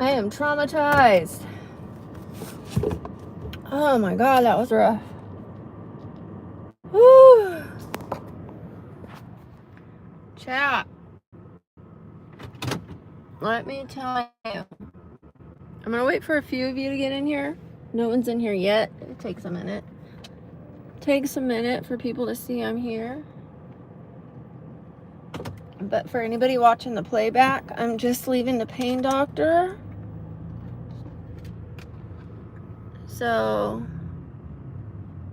I am traumatized. Oh my God, that was rough. Woo. Chat. Let me tell you. I'm gonna wait for a few of you to get in here. No one's in here yet. It takes a minute. Takes a minute for people to see I'm here. But for anybody watching the playback, I'm just leaving the pain doctor. So,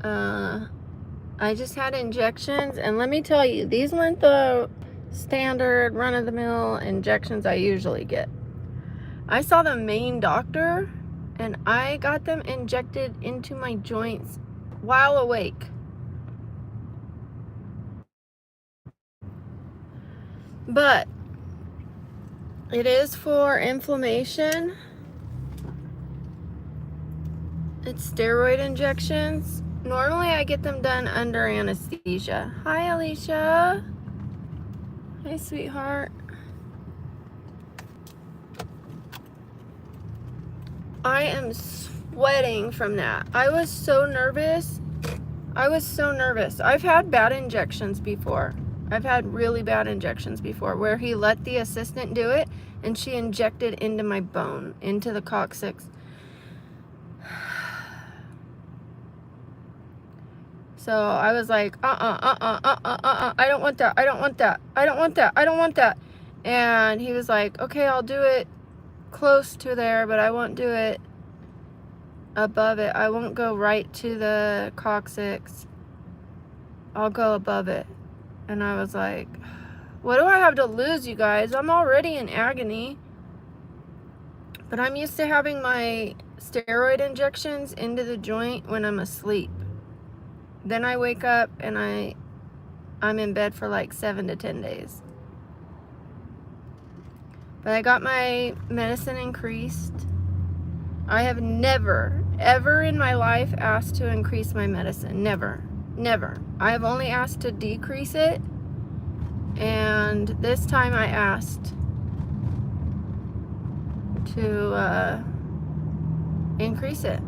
I just had injections, and let me tell you, these weren't the standard run-of-the-mill injections I usually get. I saw the main doctor, and I got them injected into my joints while awake. But it is for inflammation. It's steroid injections. Normally I get them done under anesthesia. Hi, Alicia. Hi, sweetheart. I am sweating from that. I was so nervous. I've had bad injections before. I've had really bad injections before where he let the assistant do it and she injected into my bone, into the coccyx. So I was like, I don't want that. I don't want that. I don't want that. I don't want that. And he was like, okay, I'll do it close to there, but I won't do it above it. I won't go right to the coccyx. I'll go above it. And I was like, what do I have to lose, you guys? I'm already in agony. But I'm used to having my steroid injections into the joint when I'm asleep. Then I wake up and I'm in bed for like 7 to 10 days. But I got my medicine increased. I have never, ever in my life asked to increase my medicine. Never. Never. I have only asked to decrease it. And this time I asked to increase it.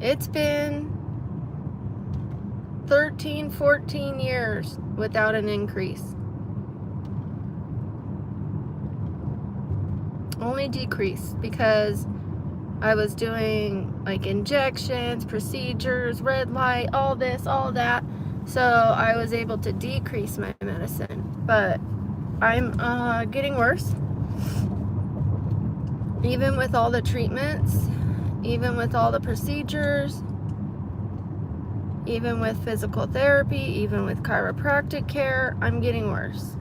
It's been 13, 14 years without an increase. Only decreased because I was doing like injections, procedures, red light, all this, all that. So I was able to decrease my medicine. But I'm getting worse. Even with all the treatments, even with all the procedures, even with physical therapy, even with chiropractic care, I'm getting worse.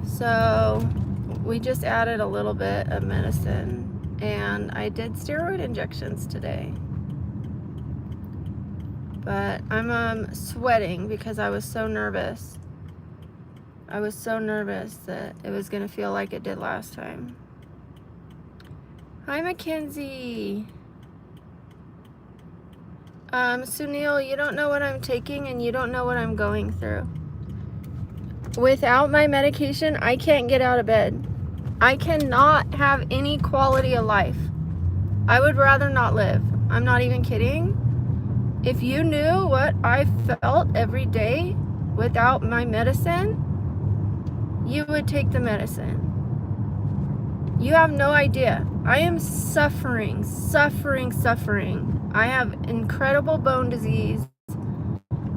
So we just added a little bit of medicine, and I did steroid injections today. But I'm sweating because I was so nervous. I was so nervous that it was going to feel like it did last time. Hi, Mackenzie. Sunil, you don't know what I'm taking and you don't know what I'm going through. Without my medication, I can't get out of bed. I cannot have any quality of life. I would rather not live. I'm not even kidding. If you knew what I felt every day without my medicine, you would take the medicine. You have no idea. I am suffering. I have incredible bone disease.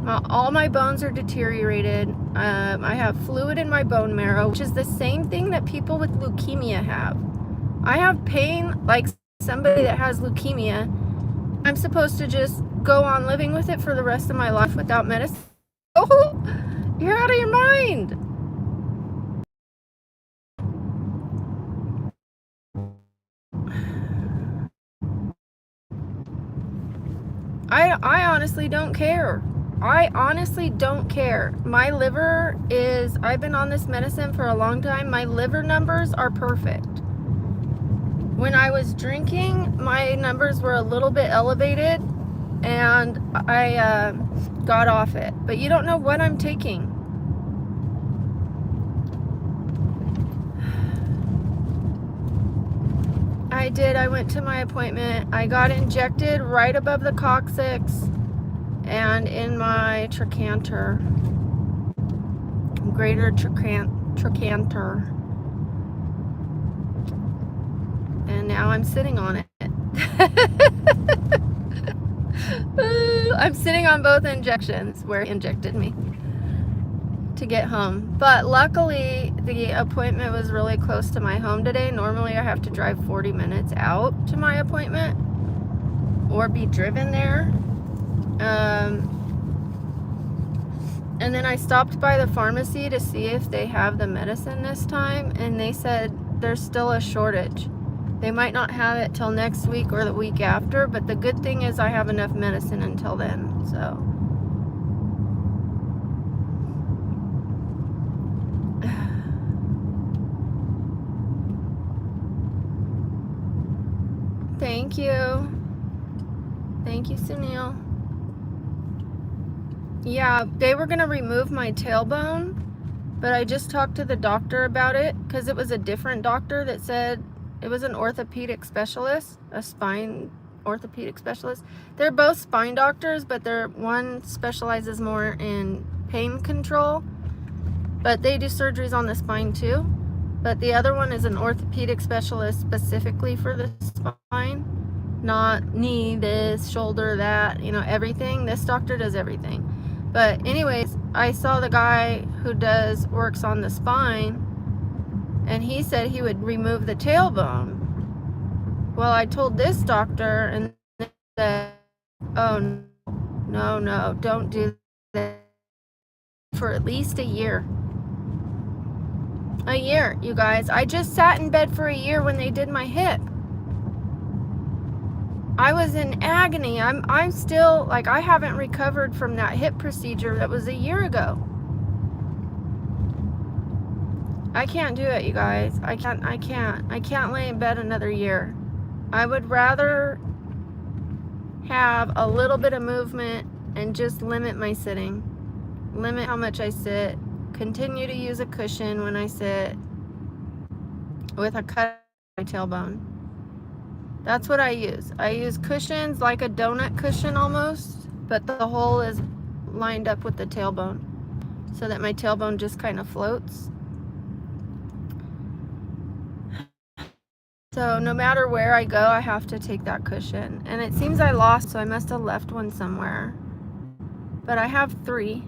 All my bones are deteriorated. I have fluid in my bone marrow, which is the same thing that people with leukemia have. I have pain like somebody that has leukemia. I'm supposed to just go on living with it for the rest of my life without medicine. Oh, you're out of your mind. I honestly don't care. I honestly don't care. My liver is, I've been on this medicine for a long time. My liver numbers are perfect. When I was drinking, my numbers were a little bit elevated and I got off it. But you don't know what I'm taking. did. I went to my appointment. I got injected right above the coccyx and in my trochanter, greater trochanter. And now I'm sitting on it. I'm sitting on both injections where he injected me to get home. But luckily, the appointment was really close to my home today. Normally, I have to drive 40 minutes out to my appointment or be driven there. And then I stopped by the pharmacy to see if they have the medicine this time, and they said there's still a shortage. They might not have it till next week or the week after, but the good thing is I have enough medicine until then, so. Thank you. Thank you, Sunil. Yeah, they were gonna remove my tailbone, but I just talked to the doctor about it because it was a different doctor that said it was an orthopedic specialist, a spine orthopedic specialist. They're both spine doctors, but one specializes more in pain control, but they do surgeries on the spine too. But the other one is an orthopedic specialist specifically for the spine, not knee, this, shoulder, that, you know, everything. This doctor does everything. But anyways, I saw the guy who works on the spine, and he said he would remove the tailbone. Well, I told this doctor, and they said, oh, no, don't do that for at least a year. A year, you guys. I just sat in bed for a year when they did my hip. I was in agony. I'm still, like, I haven't recovered from that hip procedure that was a year ago. I can't do it, you guys. I can't lay in bed another year. I would rather have a little bit of movement and just limit my sitting. Limit how much I sit. Continue to use a cushion when I sit with a cut on my tailbone. That's what I use. I use cushions like a donut cushion almost, but the hole is lined up with the tailbone so that my tailbone just kind of floats. So no matter where I go, I have to take that cushion. And it seems I lost, so I must have left one somewhere. But I have 3.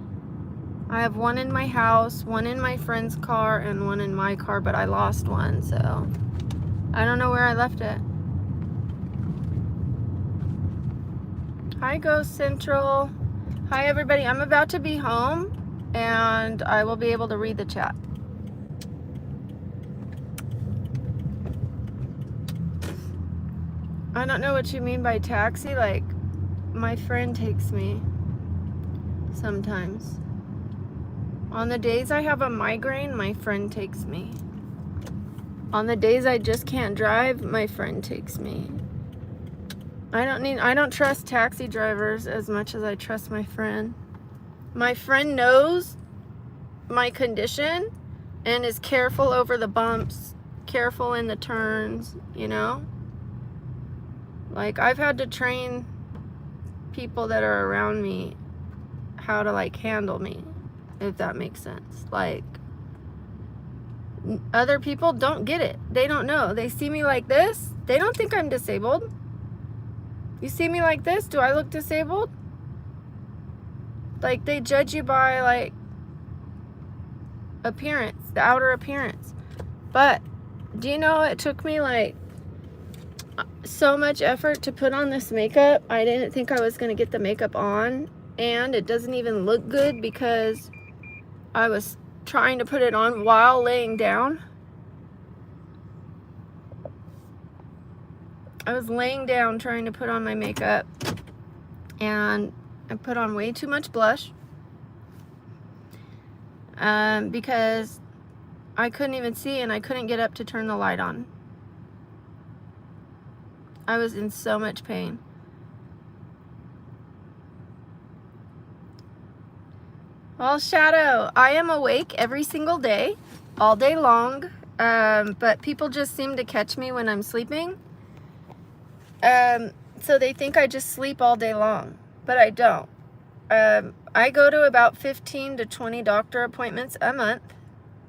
I have one in my house, one in my friend's car, and one in my car, but I lost one, so I don't know where I left it. Hi, Ghost Central. Hi, everybody. I'm about to be home, and I will be able to read the chat. I don't know what you mean by taxi. Like, my friend takes me sometimes. On the days I have a migraine, my friend takes me. On the days I just can't drive, my friend takes me. I don't trust taxi drivers as much as I trust my friend. My friend knows my condition and is careful over the bumps, careful in the turns, you know? Like, I've had to train people that are around me how to, like, handle me, if that makes sense. Like, other people don't get it. They don't know. They see me like this. They don't think I'm disabled. You see me like this? Do I look disabled? Like, they judge you by, like, appearance, the outer appearance. But do you know it took me, like, so much effort to put on this makeup? I didn't think I was going to get the makeup on, and it doesn't even look good because I was trying to put it on while laying down. I was laying down trying to put on my makeup, and I put on way too much blush because I couldn't even see, and I couldn't get up to turn the light on. I was in so much pain. Well, Shadow, I am awake every single day, all day long, but people just seem to catch me when I'm sleeping. So they think I just sleep all day long, but I don't. I go to about 15 to 20 doctor appointments a month.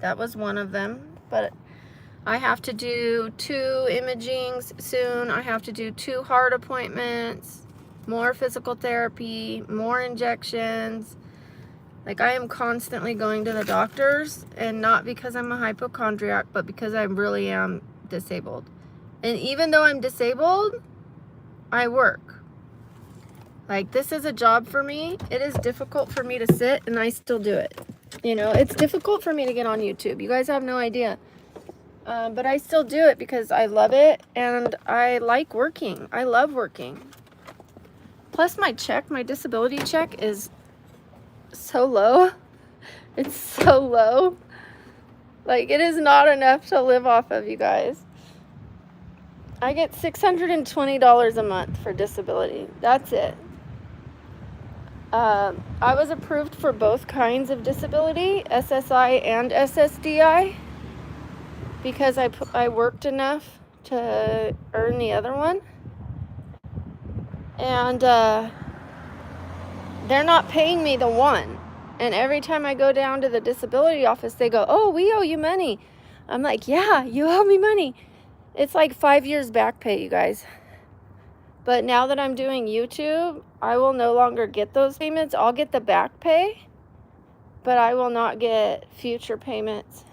That was one of them, but I have to do 2 imagings soon. I have to do 2 heart appointments, more physical therapy, more injections. Like, I am constantly going to the doctors, and not because I'm a hypochondriac, but because I really am disabled. And even though I'm disabled, I work. Like, this is a job for me. It is difficult for me to sit, and I still do it. You know, it's difficult for me to get on YouTube. You guys have no idea. But I still do it because I love it, and I like working. I love working. Plus, my disability check is so low. It's so low. Like, it is not enough to live off of, you guys. I get $620 a month for disability. That's it. I was approved for both kinds of disability, SSI and SSDI, because I worked enough to earn the other one. And they're not paying me the one. And every time I go down to the disability office, they go, "Oh, we owe you money." I'm like, "Yeah, you owe me money." It's like 5 years back pay, you guys. But now that I'm doing YouTube, I will no longer get those payments. I'll get the back pay, but I will not get future payments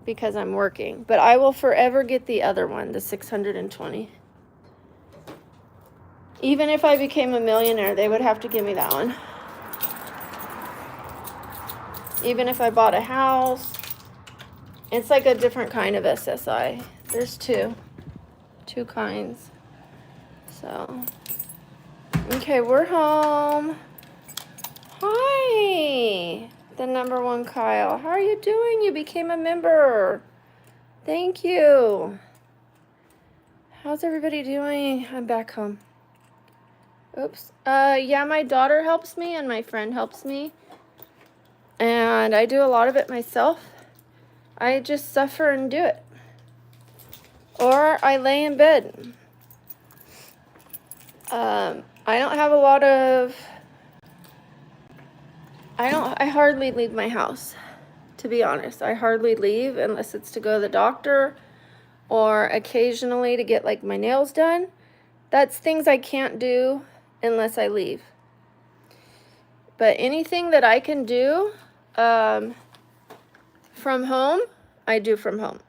because I'm working. But I will forever get the other one, the 620. Even if I became a millionaire, they would have to give me that one. Even if I bought a house, it's like a different kind of SSI. There's two kinds. So, okay, we're home. Hi, the number 1 Kyle. How are you doing? You became a member. Thank you. How's everybody doing? I'm back home. Oops. Yeah, my daughter helps me and my friend helps me. And I do a lot of it myself. I just suffer and do it. Or I lay in bed. I don't have a lot of... I hardly leave my house, to be honest. I hardly leave unless it's to go to the doctor or occasionally to get, like, my nails done. That's things I can't do unless I leave. But anything that I can do from home, I do from home.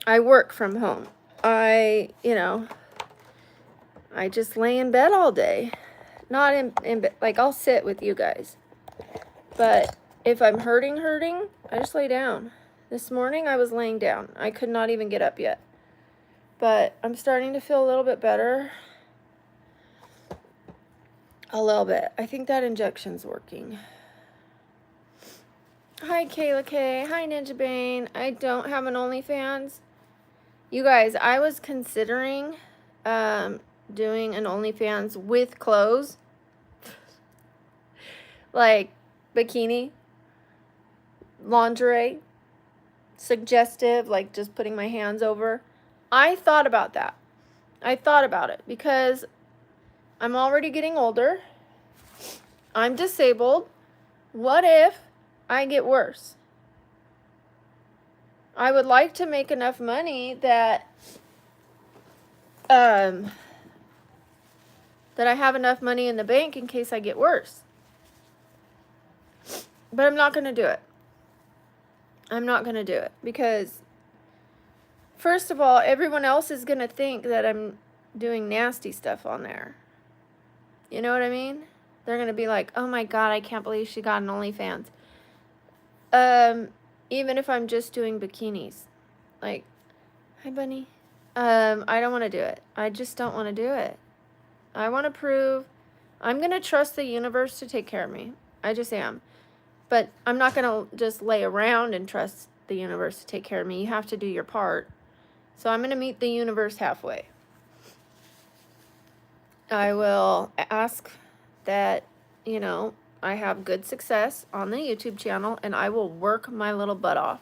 I work from home. I just lay in bed all day. Not in bed. Like, I'll sit with you guys. But if I'm hurting, I just lay down. This morning, I was laying down. I could not even get up yet. But I'm starting to feel a little bit better. A little bit. I think that injection's working. Hi, Kayla K. Hi, Ninja Bane. I don't have an OnlyFans. You guys, I was considering doing an OnlyFans with clothes. Like bikini, lingerie, suggestive, like just putting my hands over. I thought about that. I thought about it because I'm already getting older. I'm disabled. What if I get worse? I would like to make enough money that that I have enough money in the bank in case I get worse. But I'm not going to do it. I'm not going to do it because, first of all, everyone else is going to think that I'm doing nasty stuff on there. You know what I mean? They're going to be like, "Oh my God, I can't believe she got an OnlyFans." Even if I'm just doing bikinis. Like, "Hi, bunny." I don't want to do it. I just don't want to do it. I want to prove I'm going to trust the universe to take care of me. I just am. But I'm not going to just lay around and trust the universe to take care of me. You have to do your part. So I'm going to meet the universe halfway. I will ask that, I have good success on the YouTube channel, and I will work my little butt off.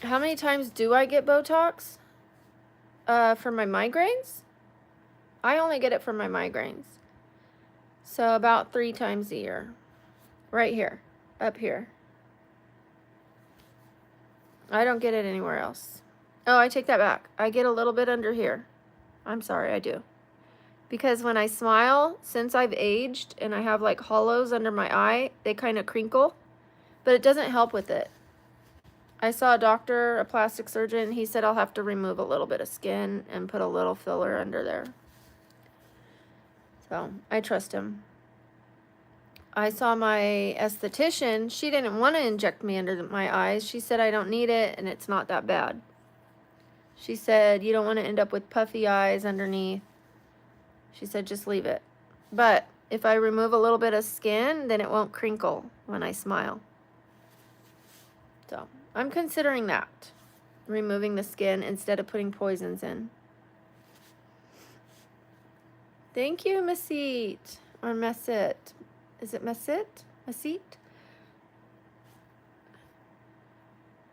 How many times do I get Botox? For my migraines? I only get it for my migraines. So about 3 times a year. Right here. Up here. I don't get it anywhere else. Oh, I take that back. I get a little bit under here. I'm sorry, I do. Because when I smile, since I've aged and I have like hollows under my eye, they kind of crinkle. But it doesn't help with it. I saw a doctor, a plastic surgeon. He said I'll have to remove a little bit of skin and put a little filler under there. So I trust him. I saw my esthetician. She didn't want to inject me under my eyes. She said I don't need it and it's not that bad. She said you don't want to end up with puffy eyes underneath. She said just leave it. But if I remove a little bit of skin, then it won't crinkle when I smile. So I'm considering that. Removing the skin instead of putting poisons in. Thank you, Messit. Or Messit. Is it Messit? Messit?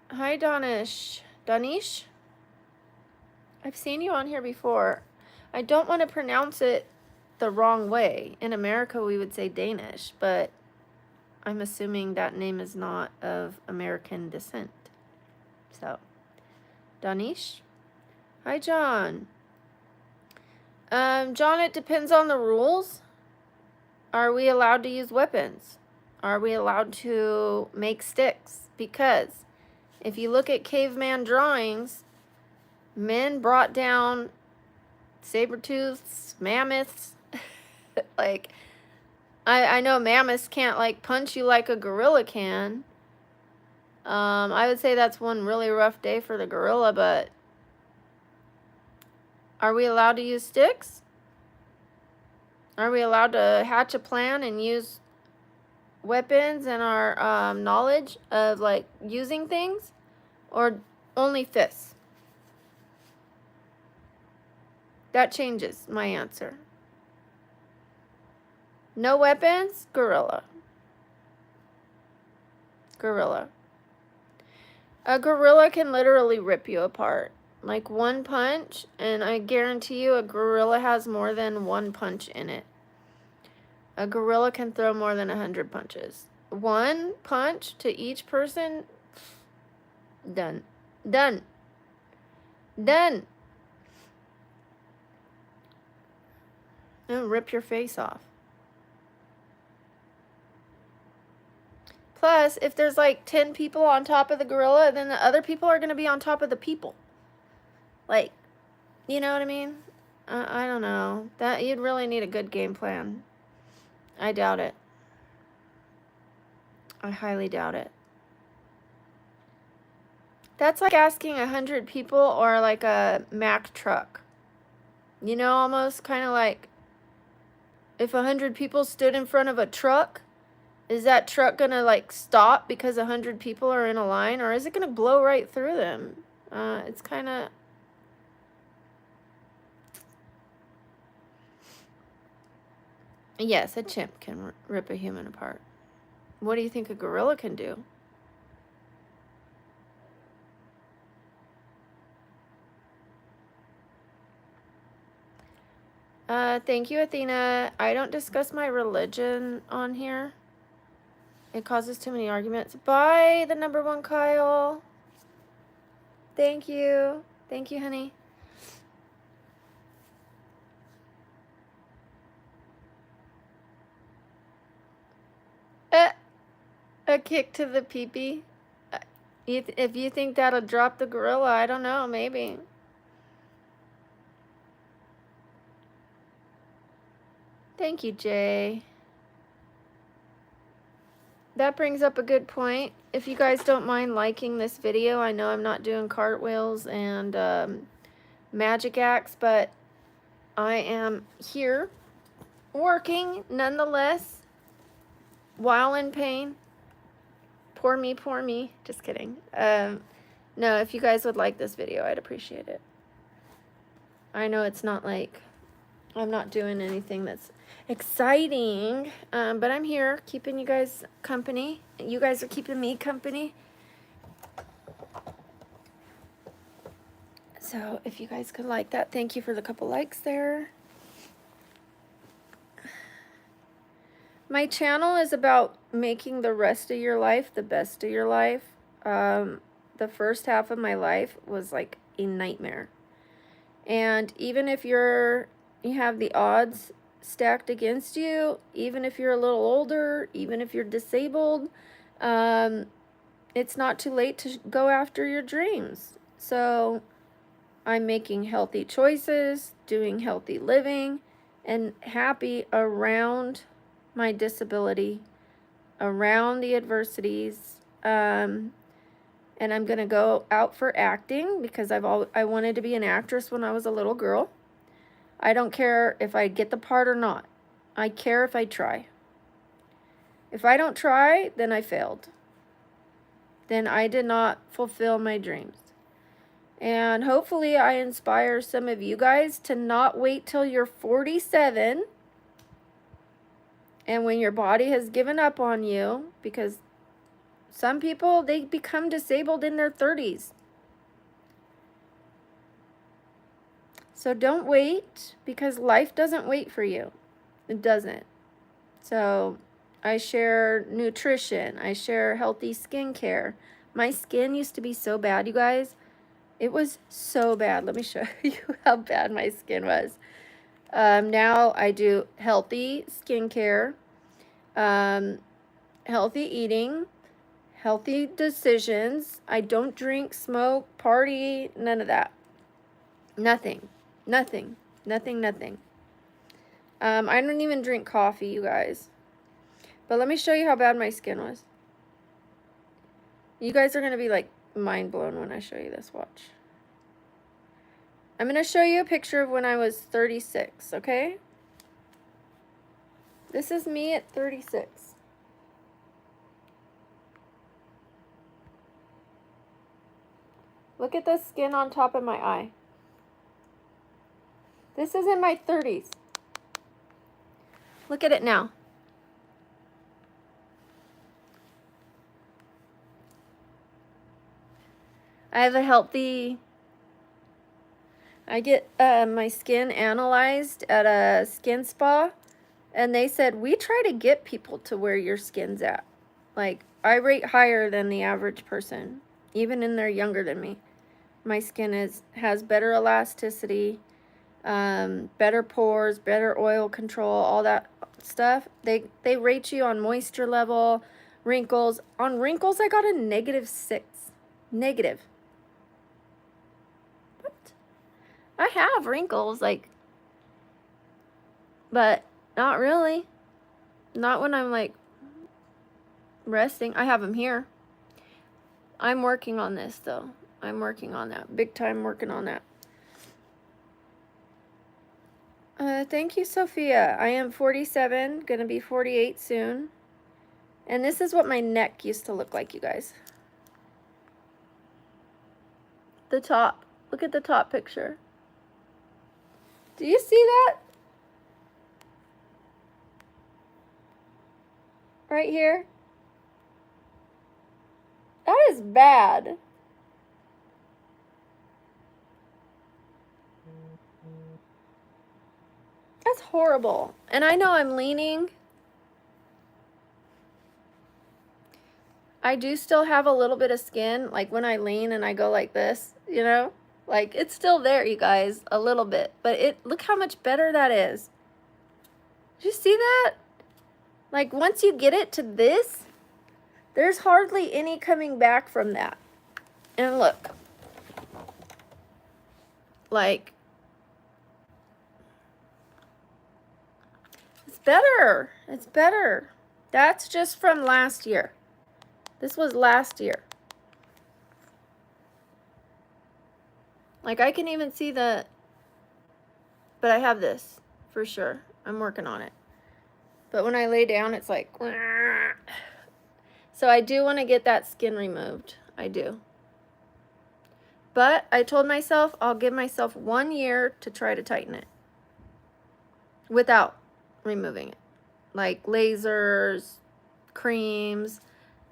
Hi, Danish. Danish? I've seen you on here before. I don't want to pronounce it the wrong way. In America, we would say Danish, but I'm assuming that name is not of American descent. So, Danish? Hi, John. John, it depends on the rules. Are we allowed to use weapons? Are we allowed to make sticks? Because if you look at caveman drawings, men brought down saber-tooths, mammoths. Like, I know mammoths can't, like, punch you like a gorilla can. I would say that's one really rough day for the gorilla, but are we allowed to use sticks? Are we allowed to hatch a plan and use weapons and our knowledge of, like, using things? Or only fists? That changes my answer. No weapons? Gorilla. Gorilla. A gorilla can literally rip you apart. Like one punch, and I guarantee you a gorilla has more than one punch in it. A gorilla can throw more than 100 punches. One punch to each person, done. Done. Done. It'll rip your face off. Plus, if there's like 10 people on top of the gorilla, then the other people are going to be on top of the people. Like, you know what I mean? I don't know. That you'd really need a good game plan. I doubt it. I highly doubt it. That's like asking 100 people or like a Mack truck. You know, almost kind of like if 100 people stood in front of a truck, is that truck going to like stop because 100 people are in a line, or is it going to blow right through them? It's kind of... Yes, a chimp can rip a human apart. What do you think a gorilla can do? Thank you, Athena. I don't discuss my religion on here. It causes too many arguments. Bye, the number one Kyle. Thank you. Thank you, honey. A kick to the pee-pee. If you think that'll drop the gorilla, I don't know, maybe. Thank you, Jay. That brings up a good point. If you guys don't mind liking this video, I know I'm not doing cartwheels and magic acts, but I am here working nonetheless while in pain. Poor me, poor me. Just kidding. No, if you guys would like this video, I'd appreciate it. I know it's not like I'm not doing anything that's exciting, but I'm here keeping you guys company. You guys are keeping me company. So if you guys could like that, thank you for the couple likes there. My channel is about making the rest of your life the best of your life. The first half of my life was like a nightmare. And even if you have the odds stacked against you, even if you're a little older, even if you're disabled, it's not too late to go after your dreams. So I'm making healthy choices, doing healthy living, and happy around my disability, around the adversities. And I'm going to go out for acting because I wanted to be an actress when I was a little girl. I don't care if I get the part or not. I care if I try. If I don't try, then I failed. Then I did not fulfill my dreams. And hopefully I inspire some of you guys to not wait till you're 47 and when your body has given up on you, because some people, they become disabled in their 30s. So don't wait, because life doesn't wait for you. It doesn't. So I share nutrition. I share healthy skincare. My skin used to be so bad, you guys. It was so bad. Let me show you how bad my skin was. Now I do healthy skincare, healthy eating, healthy decisions. I don't drink, smoke, party, none of that. Nothing. Nothing. Nothing, nothing. I don't even drink coffee, you guys. But let me show you how bad my skin was. You guys are going to be like mind blown when I show you this. Watch. I'm going to show you a picture of when I was 36, okay? This is me at 36. Look at the skin on top of my eye. This is in my 30s. Look at it now. I have a healthy... I get my skin analyzed at a skin spa, and they said, we try to get people to where your skin's at. Like, I rate higher than the average person, even when they're younger than me. My skin has better elasticity, better pores, better oil control, all that stuff. They rate you on moisture level, wrinkles. On wrinkles, I got a -6. Negative. I have wrinkles, like, but not really. Not when I'm, like, resting. I have them here. I'm working on this, though. I'm working on that. Big time working on that. Thank you, Sophia. I am 47, gonna be 48 soon. And this is what my neck used to look like, you guys. The top. Look at the top picture. Do you see that? Right here? That is bad. That's horrible. And I know I'm leaning. I do still have a little bit of skin, like when I lean and I go like this, you know? Like, it's still there, you guys, a little bit. But look how much better that is. Did you see that? Like, once you get it to this, there's hardly any coming back from that. And look. Like, it's better. It's better. That's just from last year. This was last year. Like, I can even see but I have this for sure. I'm working on it. But when I lay down, it's like, so I do want to get that skin removed. I do. But I told myself I'll give myself 1 year to try to tighten it without removing it. Like lasers, creams,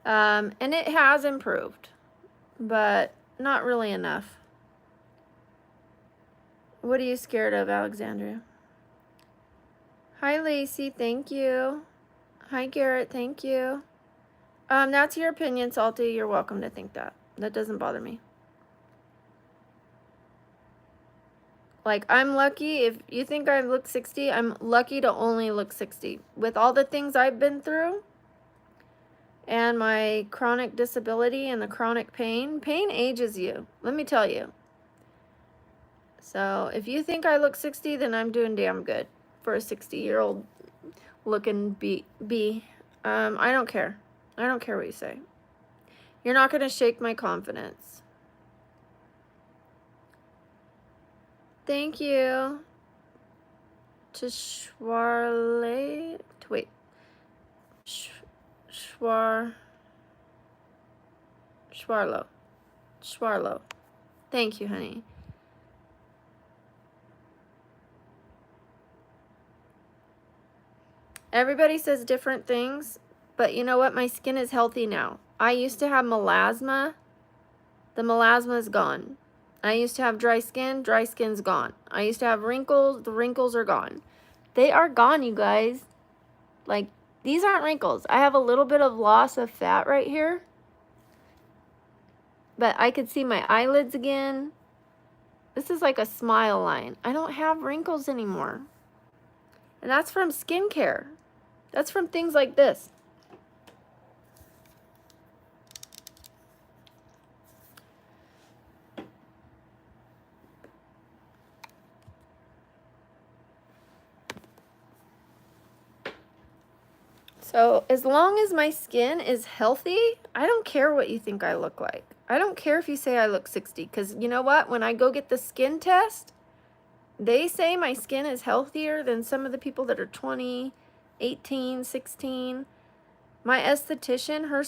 and it has improved, but not really enough. What are you scared of, Alexandria? Hi, Lacey. Thank you. Hi, Garrett. Thank you. That's your opinion, Salty. You're welcome to think that. That doesn't bother me. Like, I'm lucky. If you think I look 60, I'm lucky to only look 60. With all the things I've been through and my chronic disability and the chronic pain ages you. Let me tell you. So if you think I look 60, then I'm doing damn good for a 60-year-old looking bee. I don't care. I don't care what you say. You're not going to shake my confidence. Thank you to Schwarle. Wait. Schwarlo. Thank you, honey. Everybody says different things, but you know what? My skin is healthy now. I used to have melasma. The melasma is gone. I used to have dry skin. Dry skin's gone. I used to have wrinkles. The wrinkles are gone. They are gone, you guys. Like, these aren't wrinkles. I have a little bit of loss of fat right here. But I could see my eyelids again. This is like a smile line. I don't have wrinkles anymore. And that's from skincare. That's from things like this. So as long as my skin is healthy, I don't care what you think I look like. I don't care if you say I look 60, because you know what? When I go get the skin test, they say my skin is healthier than some of the people that are 20, 18, 16. My esthetician, her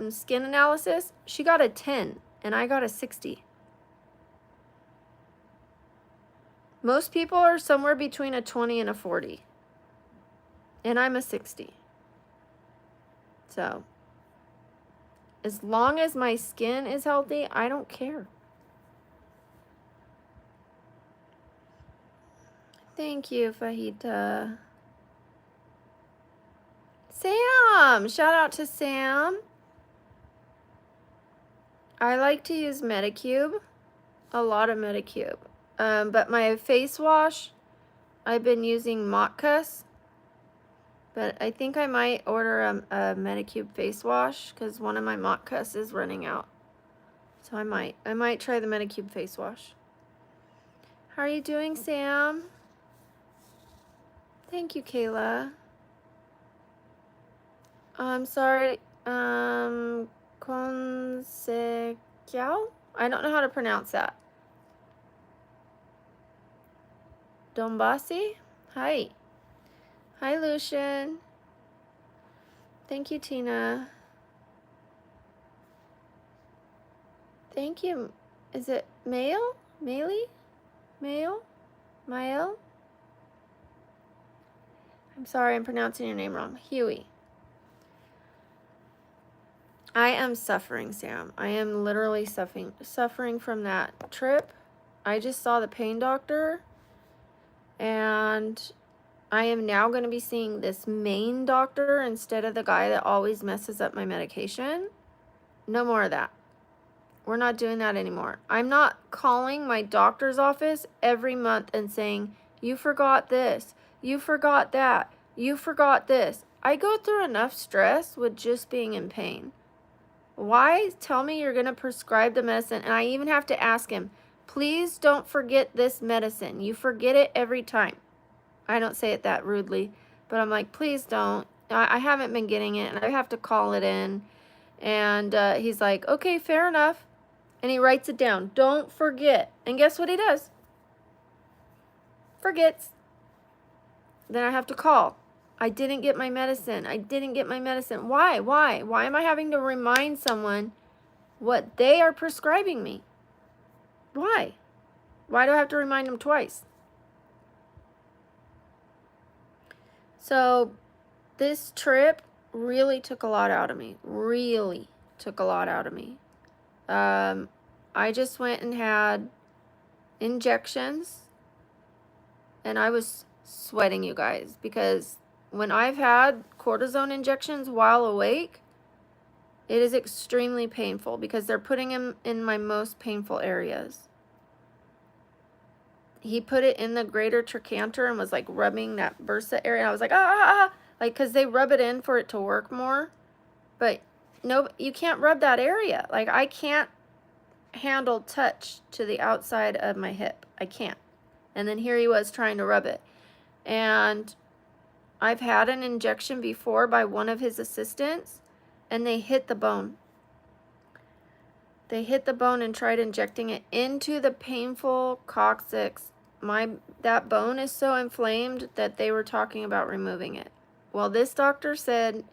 skin analysis, she got a 10 and I got a 60. Most people are somewhere between a 20 and a 40. And I'm a 60. So, as long as my skin is healthy, I don't care. Thank you, Fajita. Sam! Shout out to Sam. I like to use Medicube. A lot of Medicube. But my face wash, I've been using Motkus. But I think I might order a Medicube face wash because one of my Motkus is running out. So I might try the Medicube face wash. How are you doing, Sam? Thank you, Kayla. I'm sorry. Consequal? I don't know how to pronounce that. Dombasi? Hi. Hi, Lucian. Thank you, Tina. Thank you. Is it Mail? Mail? Mail? Mael? I'm sorry, I'm pronouncing your name wrong. Huey. I am suffering, Sam. I am literally suffering from that trip. I just saw the pain doctor, and I am now going to be seeing this main doctor instead of the guy that always messes up my medication. No more of that. We're not doing that anymore. I'm not calling my doctor's office every month and saying, you forgot this, you forgot that, you forgot this. I go through enough stress with just being in pain. Why tell me you're going to prescribe the medicine? And I even have to ask him, please don't forget this medicine. You forget it every time. I don't say it that rudely, but I'm like, please don't. I haven't been getting it, and I have to call it in. And he's like, okay, fair enough. And he writes it down. Don't forget. And guess what he does? Forgets. Then I have to call. I didn't get my medicine. I didn't get my medicine. Why? Why? Why am I having to remind someone what they are prescribing me? Why? Why do I have to remind them twice? So this trip really took a lot out of me. Really took a lot out of me. I just went and had injections, and I was sweating, you guys, because when I've had cortisone injections while awake, it is extremely painful because they're putting him in my most painful areas. He put it in the greater trochanter and was like rubbing that bursa area. I was like, like, because they rub it in for it to work more. But no, you can't rub that area. Like, I can't handle touch to the outside of my hip. I can't. And then here he was trying to rub it. And I've had an injection before by one of his assistants, and they hit the bone. They hit the bone and tried injecting it into the painful coccyx. That bone is so inflamed that they were talking about removing it. Well, this doctor said,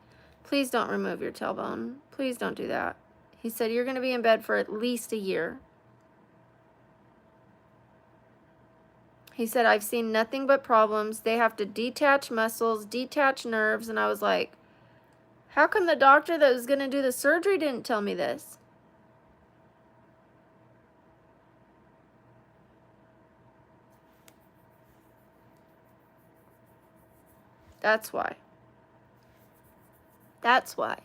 please don't remove your tailbone. Please don't do that. He said, you're going to be in bed for at least a year. He said, I've seen nothing but problems. They have to detach muscles, detach nerves. And I was like, how come the doctor that was going to do the surgery didn't tell me this? That's why. That's why.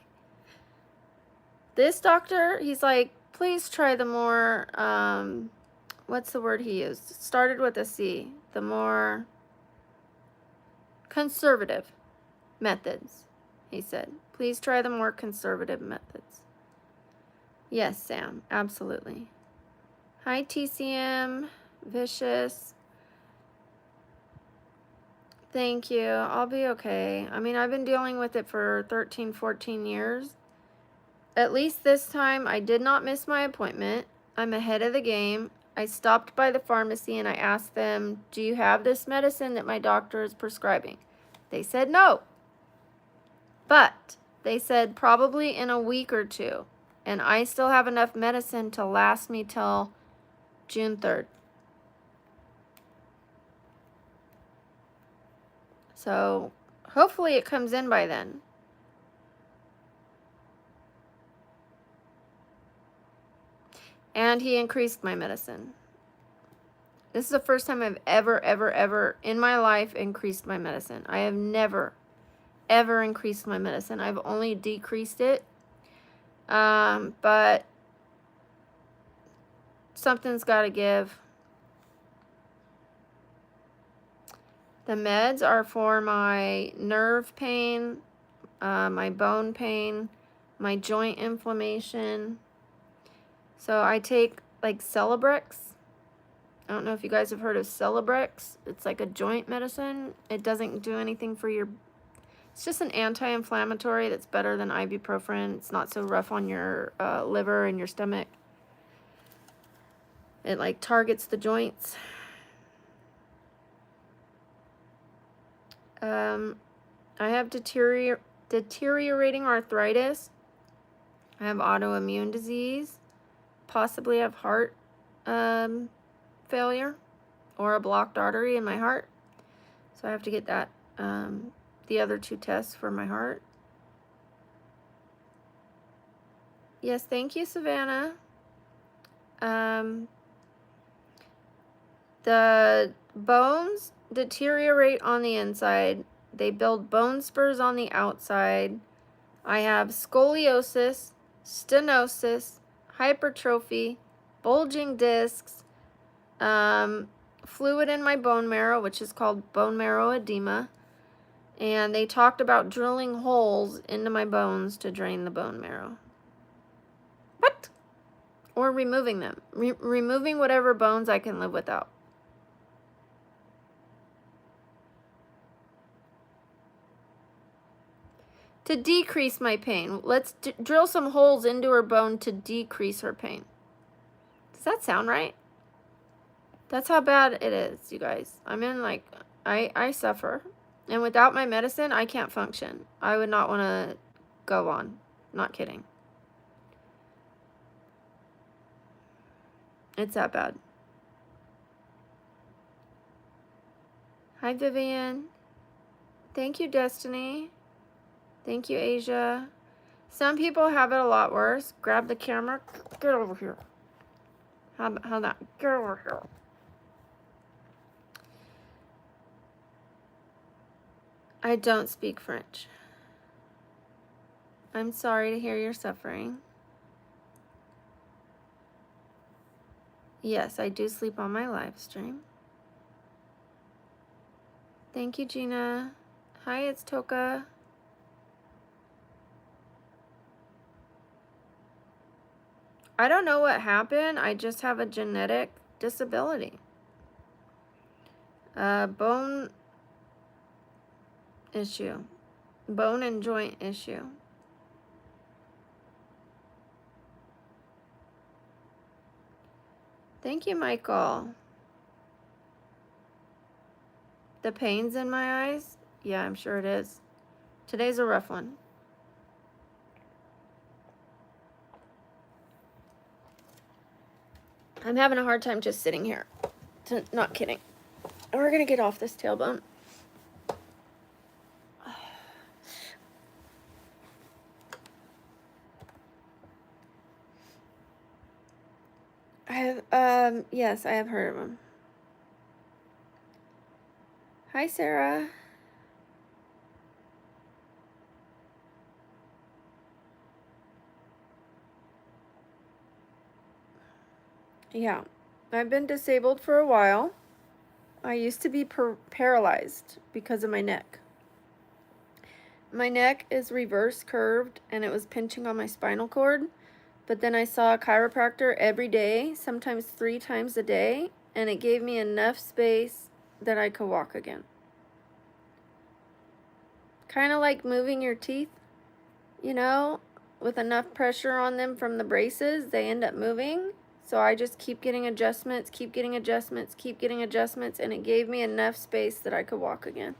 This doctor, he's like, please try the more, what's the word he used? It started with a C. The more conservative methods, he said. Please try the more conservative methods. Yes, Sam, absolutely. Hi, TCM, Vicious. Thank you. I'll be okay. I mean, I've been dealing with it for 13, 14 years. At least this time, I did not miss my appointment. I'm ahead of the game. I stopped by the pharmacy and I asked them, do you have this medicine that my doctor is prescribing? They said no. But they said probably in a week or two. And I still have enough medicine to last me till June 3rd. So hopefully it comes in by then. And he increased my medicine. This is the first time I've ever in my life increased my medicine. I have never, ever increased my medicine. I've only decreased it. But something's got to give. The meds are for my nerve pain, my bone pain, my joint inflammation. So I take like Celebrex. I don't know if you guys have heard of Celebrex. It's like a joint medicine. It doesn't do anything for your... It's just an anti-inflammatory that's better than ibuprofen. It's not so rough on your liver and your stomach. It like targets the joints. I have deteriorating arthritis. I have autoimmune disease. Possibly have heart failure or a blocked artery in my heart. So I have to get that, the other 2 tests for my heart. Yes, thank you, Savannah. The bones deteriorate on the inside. They build bone spurs on the outside. I have scoliosis, stenosis, hypertrophy, bulging discs, fluid in my bone marrow, which is called bone marrow edema. And they talked about drilling holes into my bones to drain the bone marrow. What? Or removing them. Removing whatever bones I can live without. To decrease my pain. Let's drill some holes into her bone to decrease her pain. Does that sound right? That's how bad it is, you guys. I'm in like, I suffer. And without my medicine, I can't function. I would not want to go on. Not kidding. It's that bad. Hi, Vivian. Thank you, Destiny. Thank you, Asia. Some people have it a lot worse. Grab the camera. Get over here. How that? Get over here. I don't speak French. I'm sorry to hear you're suffering. Yes, I do sleep on my live stream. Thank you, Gina. Hi, it's Toka. I don't know what happened. I just have a genetic disability. Bone issue. Bone and joint issue. Thank you, Michael. The pains in my eyes? Yeah, I'm sure it is. Today's a rough one. I'm having a hard time just sitting here. Not kidding. We're gonna get off this tailbone. I have, yes, I have heard of him. Hi, Sarah. Yeah, I've been disabled for a while. I used to be paralyzed because of my neck. My neck is reverse curved and it was pinching on my spinal cord. But then I saw a chiropractor every day, sometimes 3 times a day, and it gave me enough space that I could walk again. Kind of like moving your teeth, you know, with enough pressure on them from the braces, they end up moving. So I just keep getting adjustments, keep getting adjustments, keep getting adjustments, and it gave me enough space that I could walk again.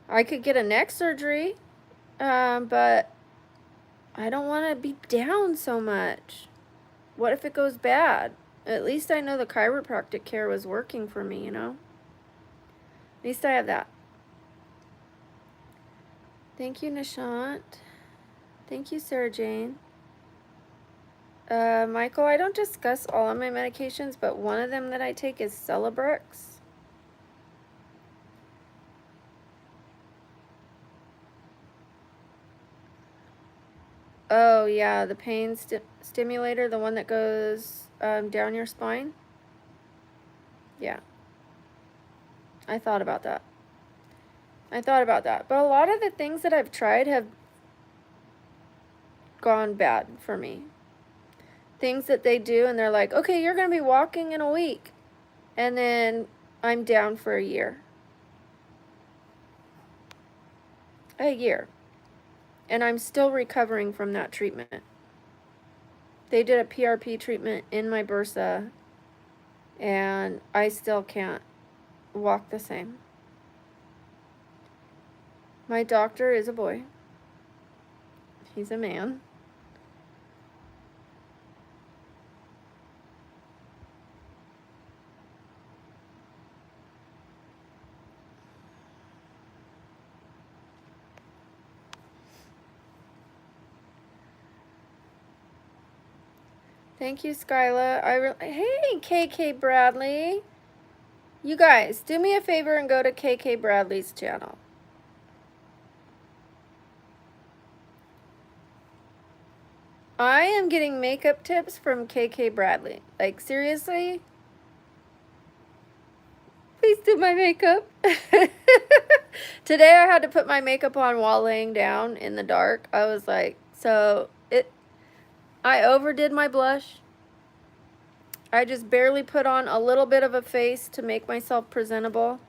I could get a neck surgery, but I don't want to be down so much. What if it goes bad? At least I know the chiropractic care was working for me, you know? At least I have that. Thank you, Nishant. Thank you, Sarah Jane. Michael, I don't discuss all of my medications, but one of them that I take is Celebrex. Oh, yeah, the pain stimulator, the one that goes down your spine. Yeah. I thought about that. But a lot of the things that I've tried have gone bad for me. Things that they do, and they're like, okay, you're going to be walking in a week. And then I'm down for a year. And I'm still recovering from that treatment. They did a PRP treatment in my bursa, and I still can't walk the same. My doctor is a boy. He's a man. Thank you, Skyla. Hey, KK Bradley. You guys, do me a favor and go to KK Bradley's channel. I am getting makeup tips from KK Bradley. Like, seriously? Please do my makeup. Today I had to put my makeup on while laying down in the dark. I was like, I overdid my blush. I just barely put on a little bit of a face to make myself presentable.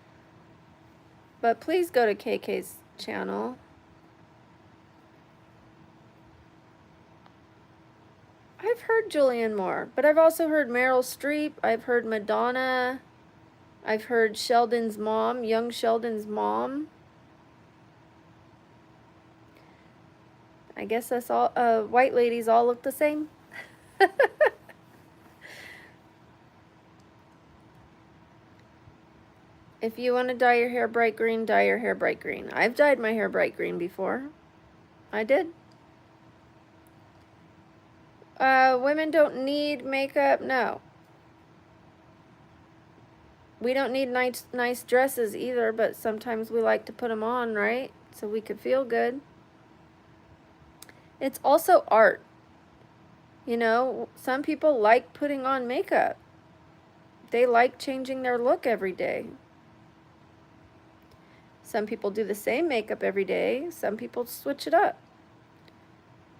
But please go to KK's channel. I've heard Julianne Moore, but I've also heard Meryl Streep. I've heard Madonna. I've heard Sheldon's mom, young Sheldon's mom. I guess us all, white ladies all look the same. If you want to dye your hair bright green, dye your hair bright green. I've dyed my hair bright green before. I did. Women don't need makeup. No. We don't need nice dresses either, but sometimes we like to put them on, right? So we could feel good. It's also art. You know, some people like putting on makeup. They like changing their look every day. Some people do the same makeup every day. Some people switch it up.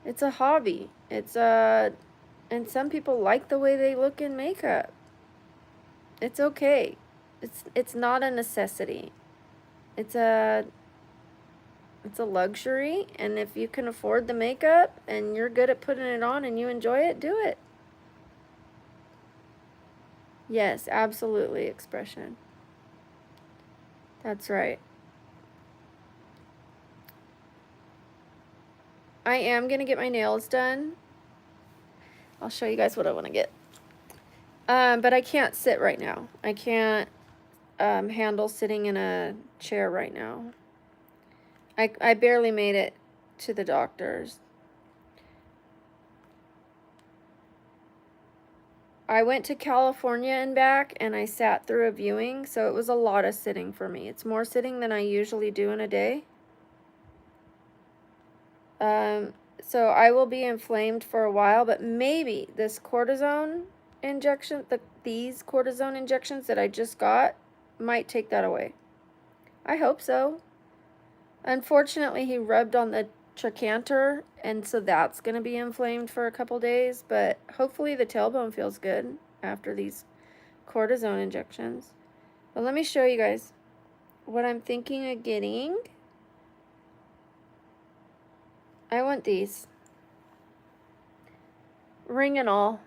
It's a hobby. And some people like the way they look in makeup. It's okay. It's not a necessity. It's a luxury, and if you can afford the makeup and you're good at putting it on and you enjoy it, do it. Yes, absolutely, expression. That's right. I am going to get my nails done. I'll show you guys what I want to get. But I can't sit right now. I can't handle sitting in a chair right now. I barely made it to the doctor's. I went to California and back, and I sat through a viewing, so it was a lot of sitting for me. It's more sitting than I usually do in a day. So I will be inflamed for a while, but maybe this cortisone injection, these cortisone injections that I just got, might take that away. I hope so. Unfortunately, he rubbed on the trochanter, and so that's going to be inflamed for a couple days, but hopefully the tailbone feels good after these cortisone injections. But let me show you guys what I'm thinking of getting. I want these. Ring and all.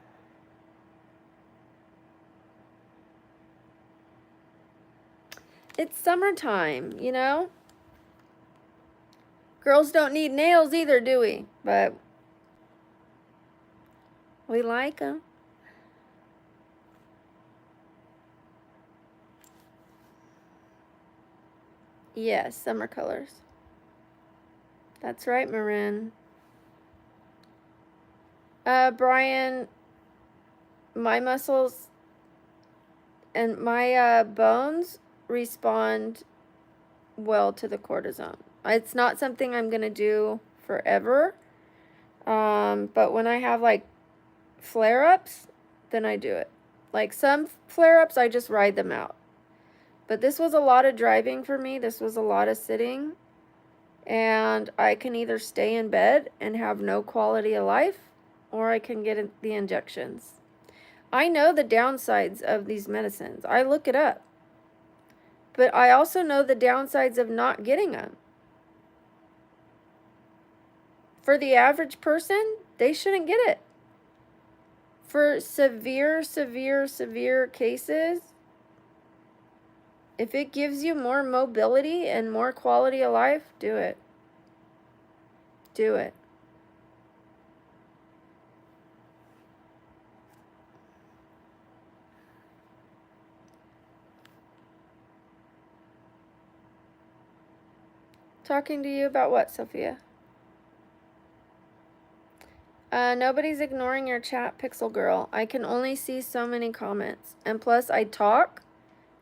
It's summertime, you know? Girls don't need nails either, do we? But we like them. Yes, summer colors. That's right, Marin. Brian, my muscles and my bones respond well to the cortisone. It's not something I'm going to do forever. But when I have like flare-ups, then I do it. Like some flare-ups, I just ride them out. But this was a lot of driving for me. This was a lot of sitting. And I can either stay in bed and have no quality of life, or I can get the injections. I know the downsides of these medicines. I look it up. But I also know the downsides of not getting them. For the average person, they shouldn't get it. For severe cases, if it gives you more mobility and more quality of life, do it. Do it. Talking to you about what, Sophia? Nobody's ignoring your chat, Pixel Girl. I can only see so many comments. And plus, I talk,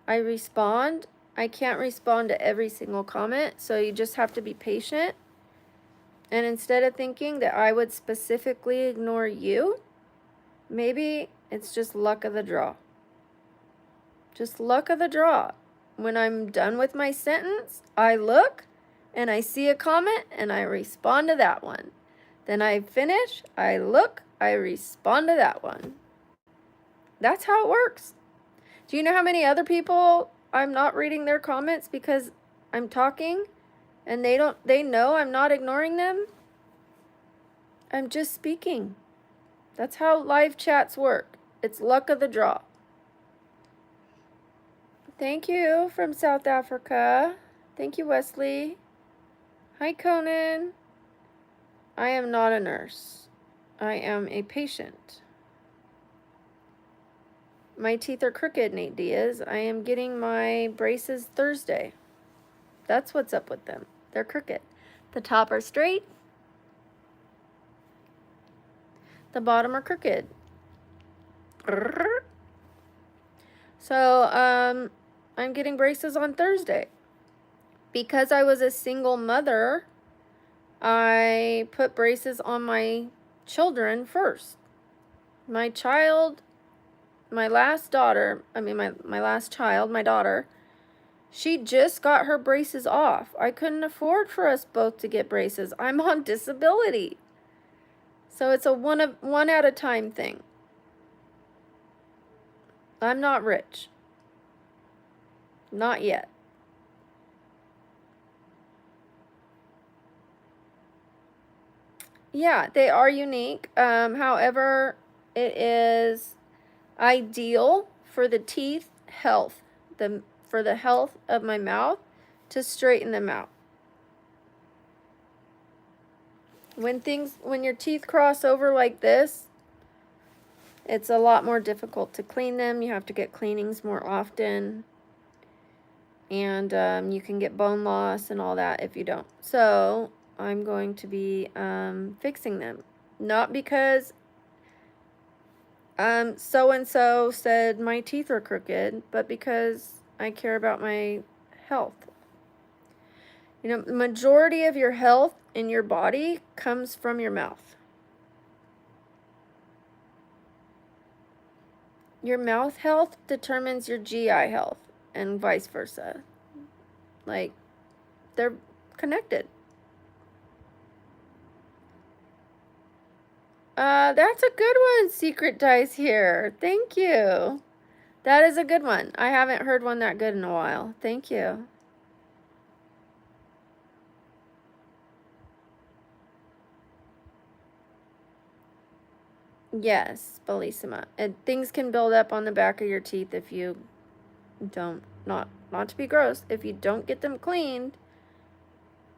I respond. I can't respond to every single comment, so you just have to be patient. And instead of thinking that I would specifically ignore you, maybe it's just luck of the draw. Just luck of the draw. When I'm done with my sentence, I look and I see a comment and I respond to that one. Then I finish, I look, I respond to that one. That's how it works. Do you know how many other people I'm not reading their comments because I'm talking and they know I'm not ignoring them? I'm just speaking. That's how live chats work. It's luck of the draw. Thank you from South Africa. Thank you, Wesley. Hi, Conan. I am not a nurse. I am a patient. My teeth are crooked, Nate Diaz. I am getting my braces Thursday. That's what's up with them. They're crooked. The top are straight. The bottom are crooked. So, I'm getting braces on Thursday. Because I was a single mother, I put braces on my children first. My child, my last daughter, my last child, my daughter, she just got her braces off. I couldn't afford for us both to get braces. I'm on disability. So it's a one at a time thing. I'm not rich. Not yet. Yeah, they are unique. However, it is ideal for the teeth health, for the health of my mouth, to straighten them out. When your teeth cross over like this, it's a lot more difficult to clean them. You have to get cleanings more often. And you can get bone loss and all that if you don't. So I'm going to be fixing them. Not because so-and-so said my teeth are crooked, but because I care about my health. You know, the majority of your health in your body comes from your mouth. Your mouth health determines your GI health, and vice versa. Like, they're connected. That's a good one, Secret Dice here. Thank you. That is a good one. I haven't heard one that good in a while. Thank you. Yes, Bellissima. And things can build up on the back of your teeth if you don't, not to be gross, if you don't get them cleaned.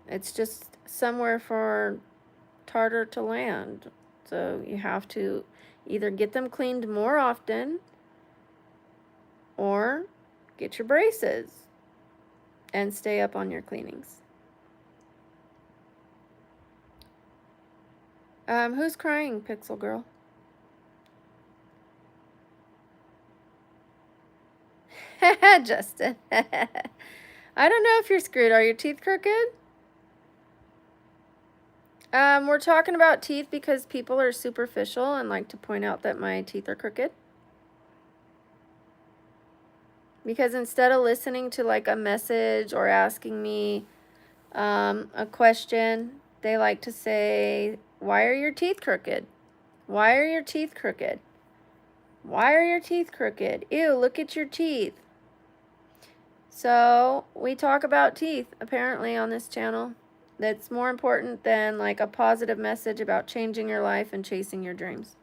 It's just somewhere for tartar to land. So you have to either get them cleaned more often or get your braces and stay up on your cleanings. Who's crying, Pixel Girl? Justin. I don't know if you're screwed. Are your teeth crooked? We're talking about teeth because people are superficial and like to point out that my teeth are crooked. Because instead of listening to like a message or asking me a question, they like to say, why are your teeth crooked? Why are your teeth crooked? Why are your teeth crooked? Ew, look at your teeth. So we talk about teeth apparently on this channel. That's more important than like a positive message about changing your life and chasing your dreams.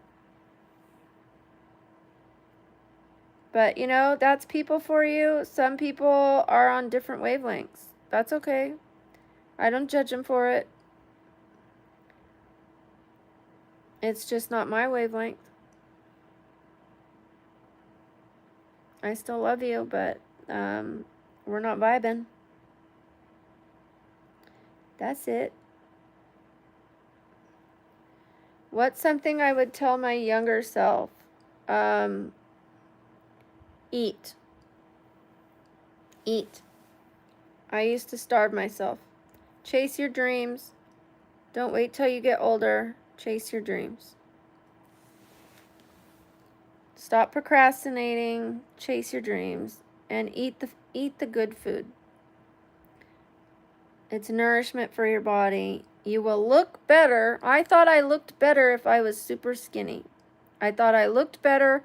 But you know, that's people for you. Some people are on different wavelengths. That's okay. I don't judge them for it. It's just not my wavelength. I still love you, but we're not vibing. That's it. What's something I would tell my younger self? Eat. Eat. I used to starve myself. Chase your dreams. Don't wait till you get older. Chase your dreams. Stop procrastinating. Chase your dreams. And eat the good food. It's nourishment for your body. You will look better. I thought I looked better if I was super skinny. I thought I looked better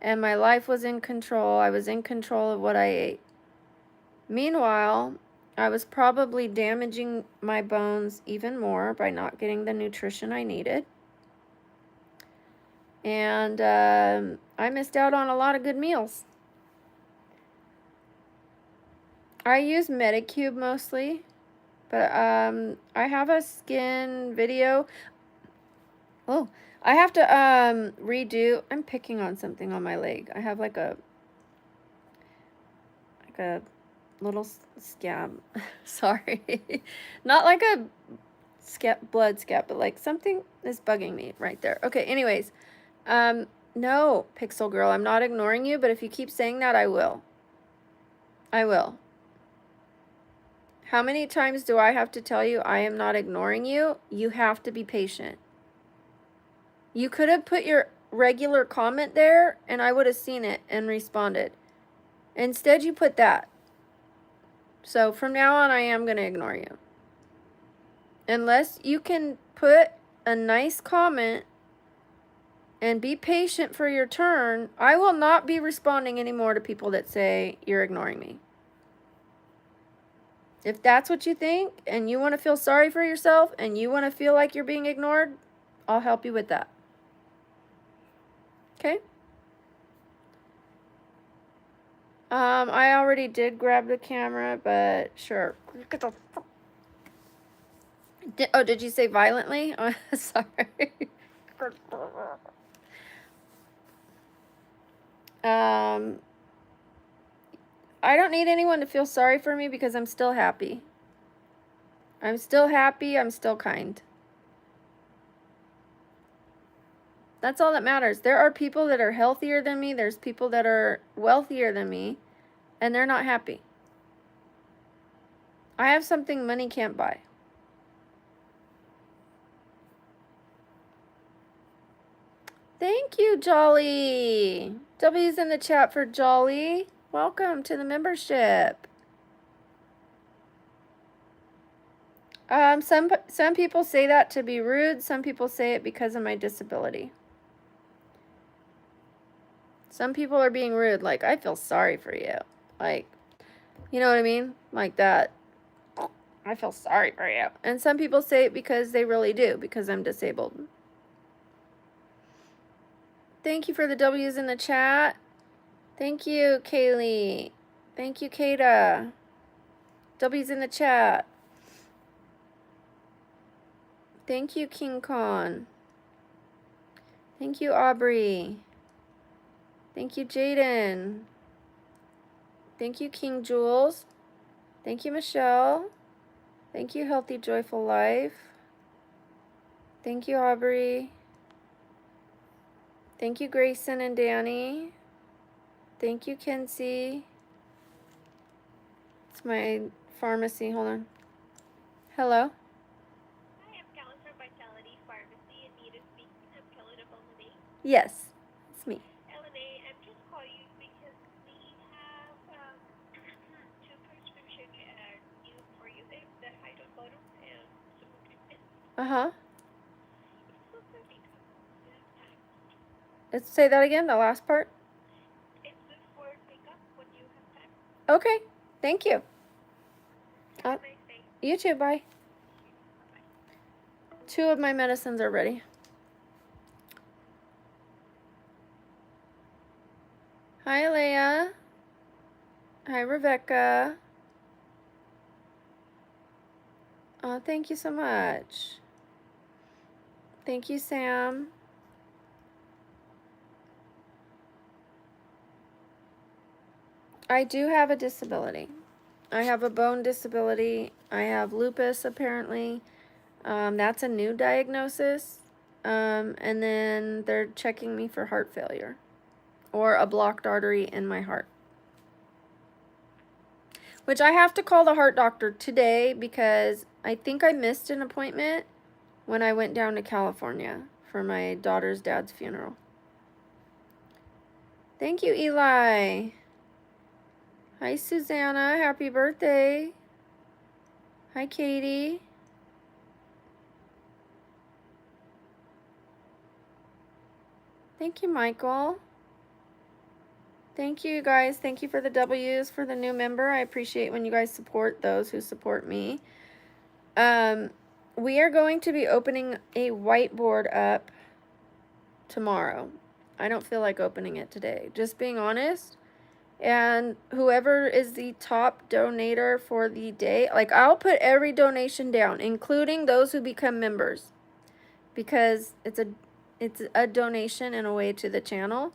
and my life was in control. I was in control of what I ate. Meanwhile, I was probably damaging my bones even more by not getting the nutrition I needed. And I missed out on a lot of good meals. I use Medicube mostly. But I have a skin video. Oh, I have to redo. I'm picking on something on my leg. I have like a little scab. Sorry. Not like a blood scab, but like something is bugging me right there. Okay, anyways. No, Pixel Girl, I'm not ignoring you, but if you keep saying that, I will. I will. How many times do I have to tell you I am not ignoring you? You have to be patient. You could have put your regular comment there and I would have seen it and responded. Instead, you put that. So from now on, I am going to ignore you. Unless you can put a nice comment and be patient for your turn, I will not be responding anymore to people that say you're ignoring me. If that's what you think and you want to feel sorry for yourself and you want to feel like you're being ignored, I'll help you with that. Okay? I already did grab the camera, but sure. Did you say violently? Oh, sorry. I don't need anyone to feel sorry for me because I'm still happy. I'm still happy. I'm still kind. That's all that matters. There are people that are healthier than me. There's people that are wealthier than me, and they're not happy. I have something money can't buy. Thank you, Jolly. W's in the chat for Jolly. Welcome to the membership. Some people say that to be rude. Some people say it because of my disability. Some people are being rude, like, I feel sorry for you. Like, you know what I mean? Like that. I feel sorry for you. And some people say it because they really do, because I'm disabled. Thank you for the W's in the chat. Thank you, Kaylee. Thank you, Kata. W's in the chat. Thank you, King Khan. Thank you, Aubrey. Thank you, Jaden. Thank you, King Jules. Thank you, Michelle. Thank you, Healthy Joyful Life. Thank you, Aubrey. Thank you, Grayson and Danny. Thank you, Kenzie. It's my pharmacy. Hold on. Hello? Hi, I'm Kelly from Vitality Pharmacy in need of speaking. I'm Kelly to Elena. Yes, it's me. Elena, I'm just calling you because we have two prescriptions new for you. The hydrobotox and some treatment. Uh-huh. It's supposed to be coming time. Let's say that again, the last part. It's good for pickup when you have time. Okay, thank you. Have a nice day. You too, bye. Bye-bye. 2 of my medicines are ready. Hi, Leah. Hi, Rebecca. Oh, thank you so much. Thank you, Sam. I do have a disability. I have a bone disability. I have lupus, apparently. That's a new diagnosis. And then they're checking me for heart failure or a blocked artery in my heart. Which I have to call the heart doctor today because I think I missed an appointment when I went down to California for my daughter's dad's funeral. Thank you, Eli. Hi, Susanna. Happy birthday. Hi, Katie. Thank you, Michael. Thank you, guys. Thank you for the W's for the new member. I appreciate when you guys support those who support me. We are going to be opening a whiteboard up tomorrow. I don't feel like opening it today, just being honest. And whoever is the top donator for the day, like, I'll put every donation down, including those who become members, because it's a donation in a way to the channel.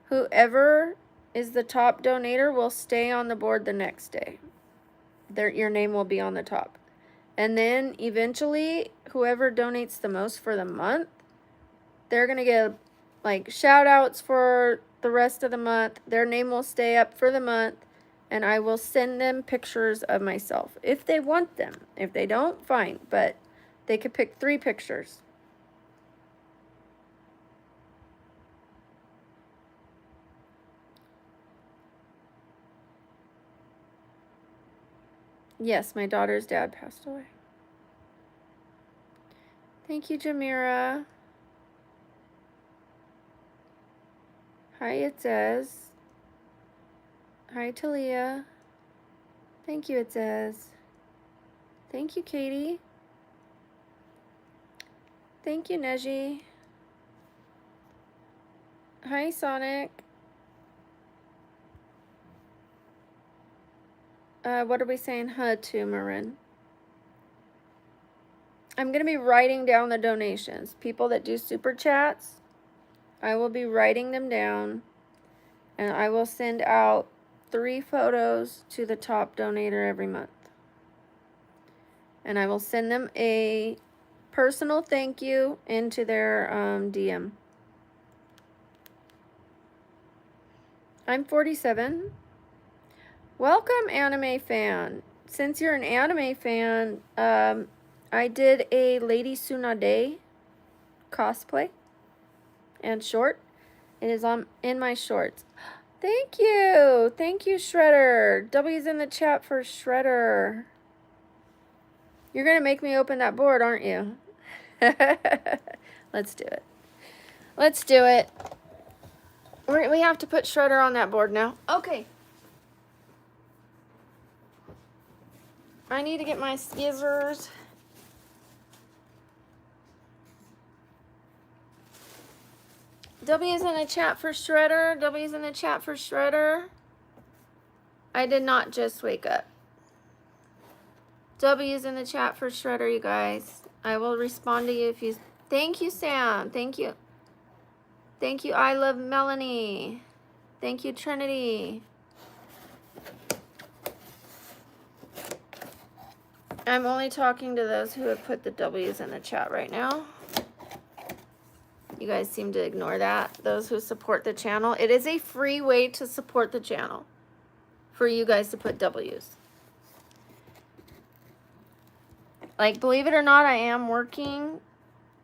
Whoever is the top donator will stay on the board the next day. Your name will be on the top. And then eventually, whoever donates the most for the month, they're going to get like shout outs for the rest of the month. Their name will stay up for the month. and I will send them pictures of myself if they want them. If they don't, fine, but they could pick 3 pictures. Yes, my daughter's dad passed away. Thank you, Jamira. Hi, it says. Hi, Talia. Thank you, it says. Thank you, Katie. Thank you, Neji. Hi, Sonic. What are we saying huh to, Marin? I'm going to be writing down the donations. People that do super chats, I will be writing them down, and I will send out 3 photos to the top donator every month. And I will send them a personal thank you into their DM. I'm 47. Welcome, anime fan. Since you're an anime fan, I did a Lady Tsunade cosplay and short. It is in my shorts. Thank you. Thank you, Shredder. W's in the chat for Shredder. You're going to make me open that board, aren't you? Let's do it. Let's do it. We have to put Shredder on that board now. Okay. I need to get my scissors. W's in the chat for Shredder. W's in the chat for Shredder. I did not just wake up. W's in the chat for Shredder, you guys. I will respond to you if you... Thank you, Sam. Thank you. Thank you, I love Melanie. Thank you, Trinity. I'm only talking to those who have put the W's in the chat right now. You guys seem to ignore that. Those who support the channel. It is a free way to support the channel for you guys to put W's. Like, believe it or not, I am working.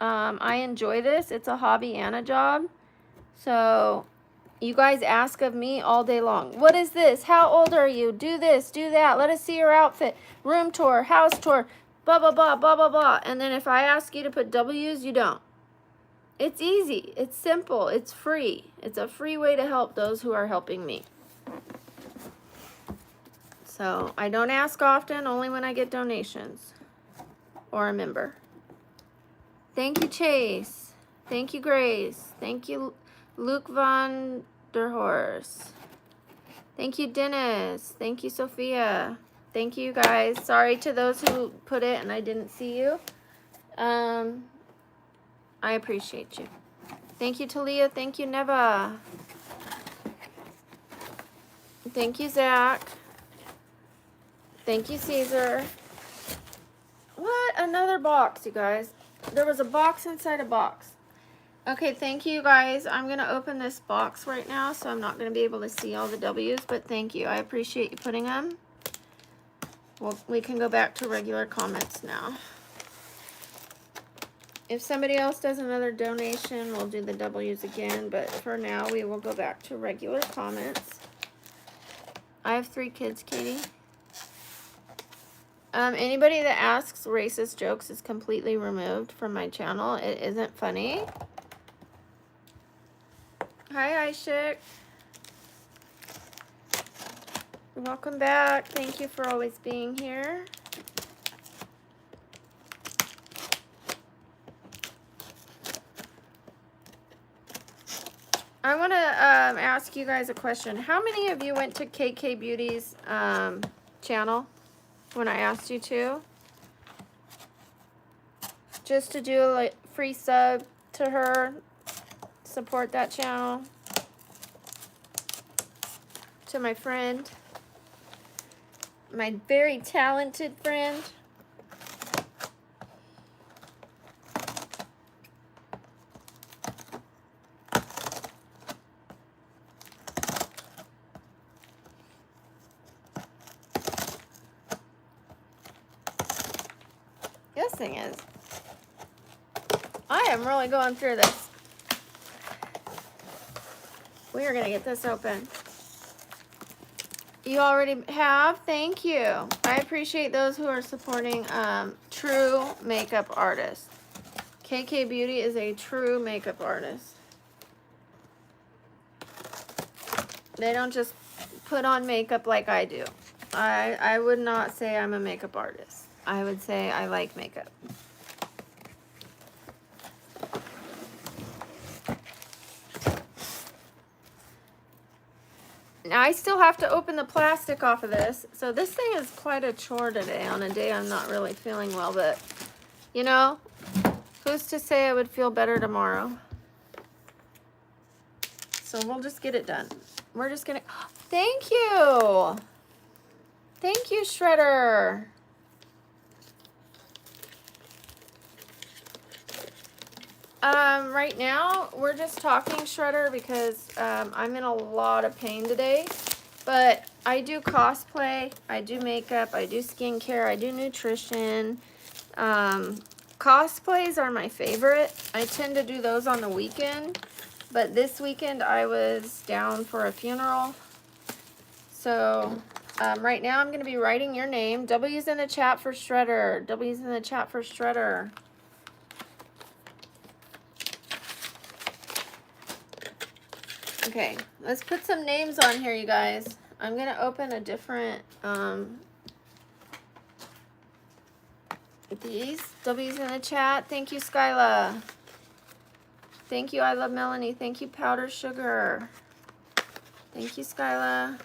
I enjoy this. It's a hobby and a job. So you guys ask of me all day long. What is this? How old are you? Do this, do that. Let us see your outfit. Room tour, house tour, blah, blah, blah, blah, blah, blah. And then if I ask you to put W's, you don't. It's easy. It's simple. It's free. It's a free way to help those who are helping me. So I don't ask often, only when I get donations or a member. Thank you, Chase. Thank you, Grace. Thank you, Luke Van der Horst. Thank you, Dennis. Thank you, Sophia. Thank you, guys. Sorry to those who put it and I didn't see you. I appreciate you. Thank you, Talia. Thank you, Neva. Thank you, Zach. Thank you, Caesar. What? Another box, you guys. There was a box inside a box. Okay, thank you, guys. I'm going to open this box right now, so I'm not going to be able to see all the W's, but thank you. I appreciate you putting them. Well, we can go back to regular comments now. If somebody else does another donation, we'll do the W's again, but for now, we will go back to regular comments. I have 3 kids, Katie. Anybody that asks racist jokes is completely removed from my channel. It isn't funny. Hi, Aishik. Welcome back. Thank you for always being here. I want to ask you guys a question. How many of you went to KK Beauty's channel when I asked you to? Just to do a free sub to her, support that channel. To my friend, my very talented friend. thing is. I am really going through this. We are going to get this open. You already have? Thank you. I appreciate those who are supporting true makeup artists. KK Beauty is a true makeup artist. They don't just put on makeup like I do. I would not say I'm a makeup artist. I would say I like makeup. Now I still have to open the plastic off of this. So this thing is quite a chore today on a day I'm not really feeling well, but you know, who's to say I would feel better tomorrow? So we'll just get it done. We're just gonna, thank you. Thank you, Shredder. Right now, we're just talking, Shredder, because I'm in a lot of pain today. But I do cosplay, I do makeup, I do skincare, I do nutrition. Cosplays are my favorite. I tend to do those on the weekend. But this weekend, I was down for a funeral. So, right now, I'm going to be writing your name. W's in the chat for Shredder. W's in the chat for Shredder. Okay, let's put some names on here, you guys. I'm going to open a different, these. W's in the chat. Thank you, Skyla. Thank you, I Love Melanie. Thank you, Powder Sugar. Thank you, Skyla.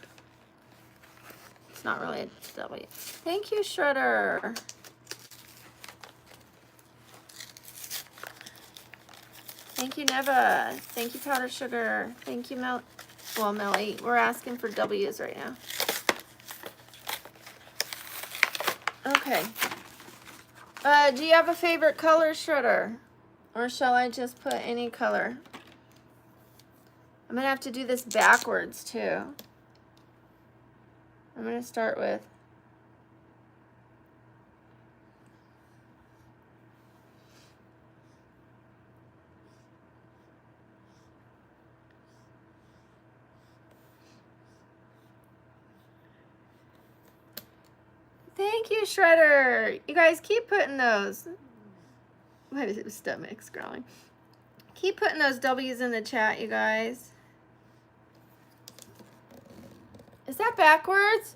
It's not really a W. Thank you, Shredder. Thank you, Neva. Thank you, Powder Sugar. Thank you, Melly. We're asking for W's right now. Okay. Do you have a favorite color, Shredder? Or shall I just put any color? I'm going to have to do this backwards, too. I'm going to start with thank you, Shredder. You guys keep putting those. My stomach's growling. Keep putting those W's in the chat, you guys. Is that backwards?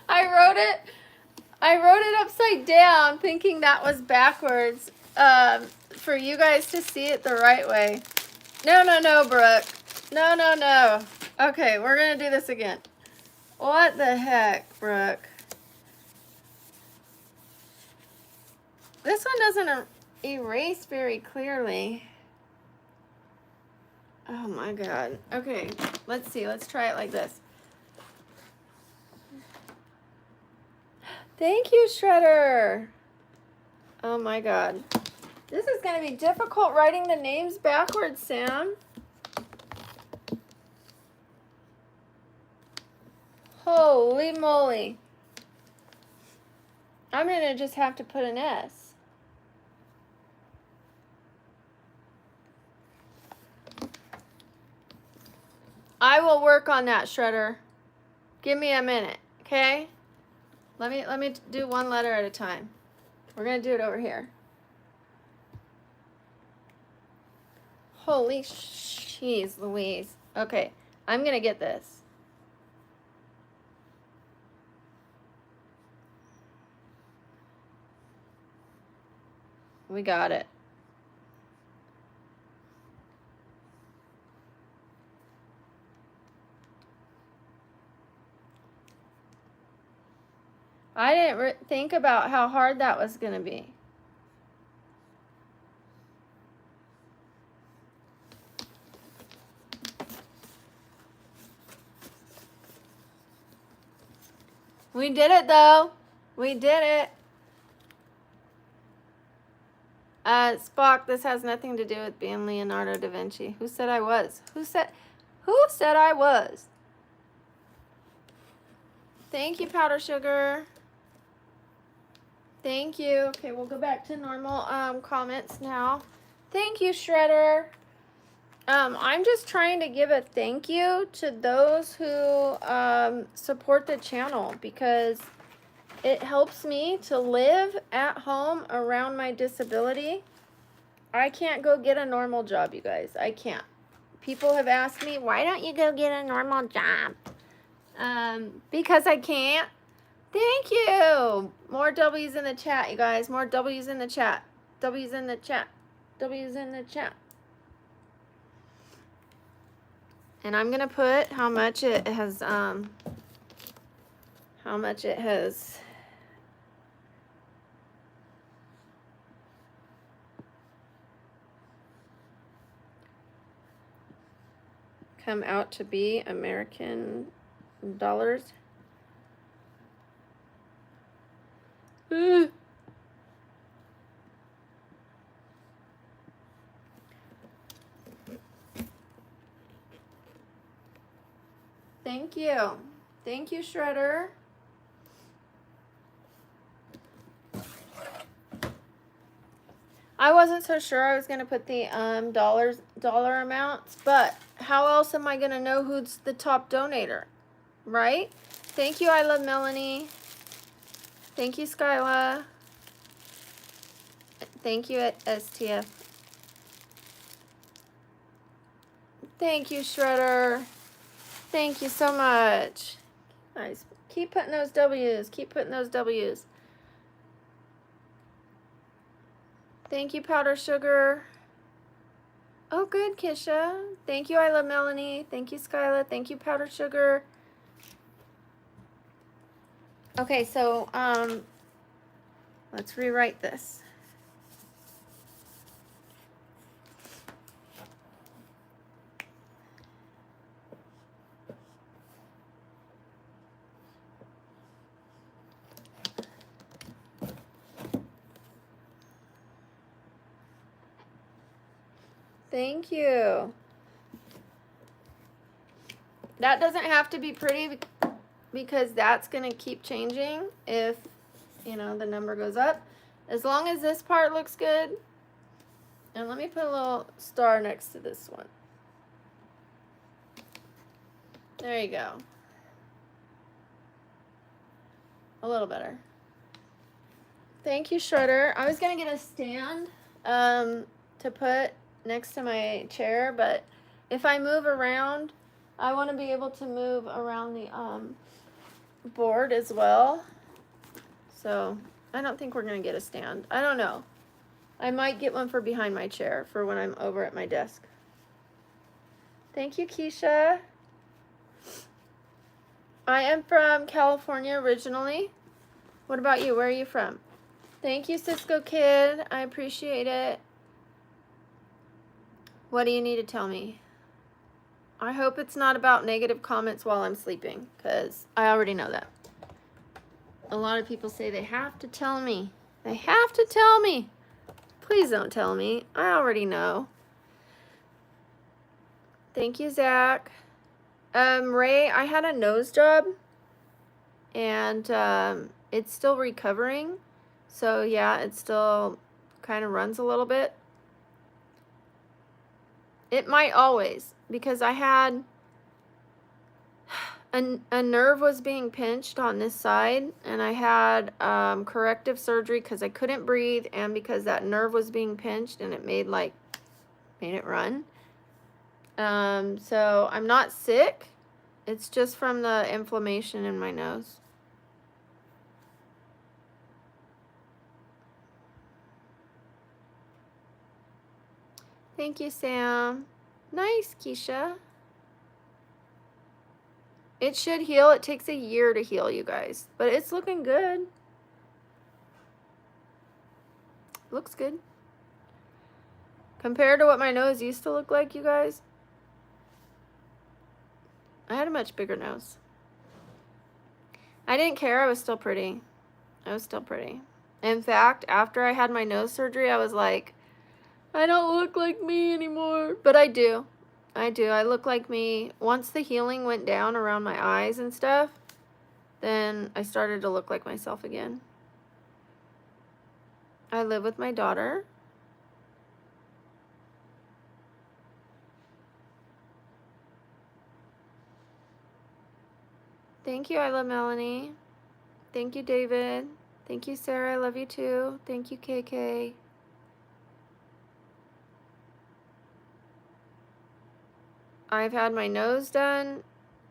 I wrote it upside down thinking that was backwards for you guys to see it the right way. No, Brooke. No. Okay, we're going to do this again. What the heck, Brooke? This one doesn't erase very clearly. Oh my God. Okay, let's see. Let's try it like this. Thank you, Shredder. Oh my God. This is going to be difficult writing the names backwards, Sam. Holy moly. I'm going to just have to put an S. I will work on that, Shredder. Give me a minute, okay? Let me do one letter at a time. We're going to do it over here. Holy jeez Louise. Okay, I'm going to get this. We got it. I didn't think about how hard that was going to be. We did it, though. We did it. Spock, this has nothing to do with being Leonardo da Vinci. Who said I was? Who said I was? Thank you, Powder Sugar. Thank you. Okay, we'll go back to normal comments now. Thank you, Shredder. I'm just trying to give a thank you to those who support the channel, because it helps me to live at home around my disability. I can't go get a normal job, you guys. I can't. People have asked me, why don't you go get a normal job? Because I can't. Thank you. More W's in the chat, you guys. More W's in the chat. W's in the chat. W's in the chat. And I'm gonna put how much it has come out to be American dollars. Ooh. Thank you. Thank you, Shredder. I wasn't so sure I was going to put the dollar amounts, but how else am I going to know who's the top donator, right? Thank you, I Love Melanie. Thank you, Skyla. Thank you at STF. Thank you, Shredder. Thank you so much. Nice. Keep putting those W's. Keep putting those W's. Thank you, Powder Sugar. Oh, good, Kisha. Thank you, I Love Melanie. Thank you, Skyla. Thank you, Powder Sugar. Okay, so let's rewrite this. Thank you. That doesn't have to be pretty, because that's going to keep changing if, you know, the number goes up. As long as this part looks good. And let me put a little star next to this one. There you go. A little better. Thank you, Shredder. I was going to get a stand to put next to my chair, but if I move around, I want to be able to move around the board as well. So I don't think we're going to get a stand. I don't know. I might get one for behind my chair for when I'm over at my desk. Thank you, Keisha. I am from California originally. What about you? Where are you from? Thank you, Cisco Kid. I appreciate it. What do you need to tell me? I hope it's not about negative comments while I'm sleeping, because I already know that. A lot of people say they have to tell me. They have to tell me. Please don't tell me. I already know. Thank you, Zach. Ray, I had a nose job, and it's still recovering. So yeah, it still kind of runs a little bit. It might always, because I had a nerve was being pinched on this side, and I had corrective surgery because I couldn't breathe, and because that nerve was being pinched and it made it run. So I'm not sick. It's just from the inflammation in my nose. Thank you, Sam. Nice, Keisha. It should heal. It takes a year to heal, you guys. But it's looking good. Looks good. Compared to what my nose used to look like, you guys, I had a much bigger nose. I didn't care. I was still pretty. I was still pretty. In fact, after I had my nose surgery, I was like, I don't look like me anymore. But I do. I do. I look like me. Once the healing went down around my eyes and stuff, then I started to look like myself again. I live with my daughter. Thank you, I love Melanie. Thank you, David. Thank you, Sarah. I love you too. Thank you, KK. I've had my nose done.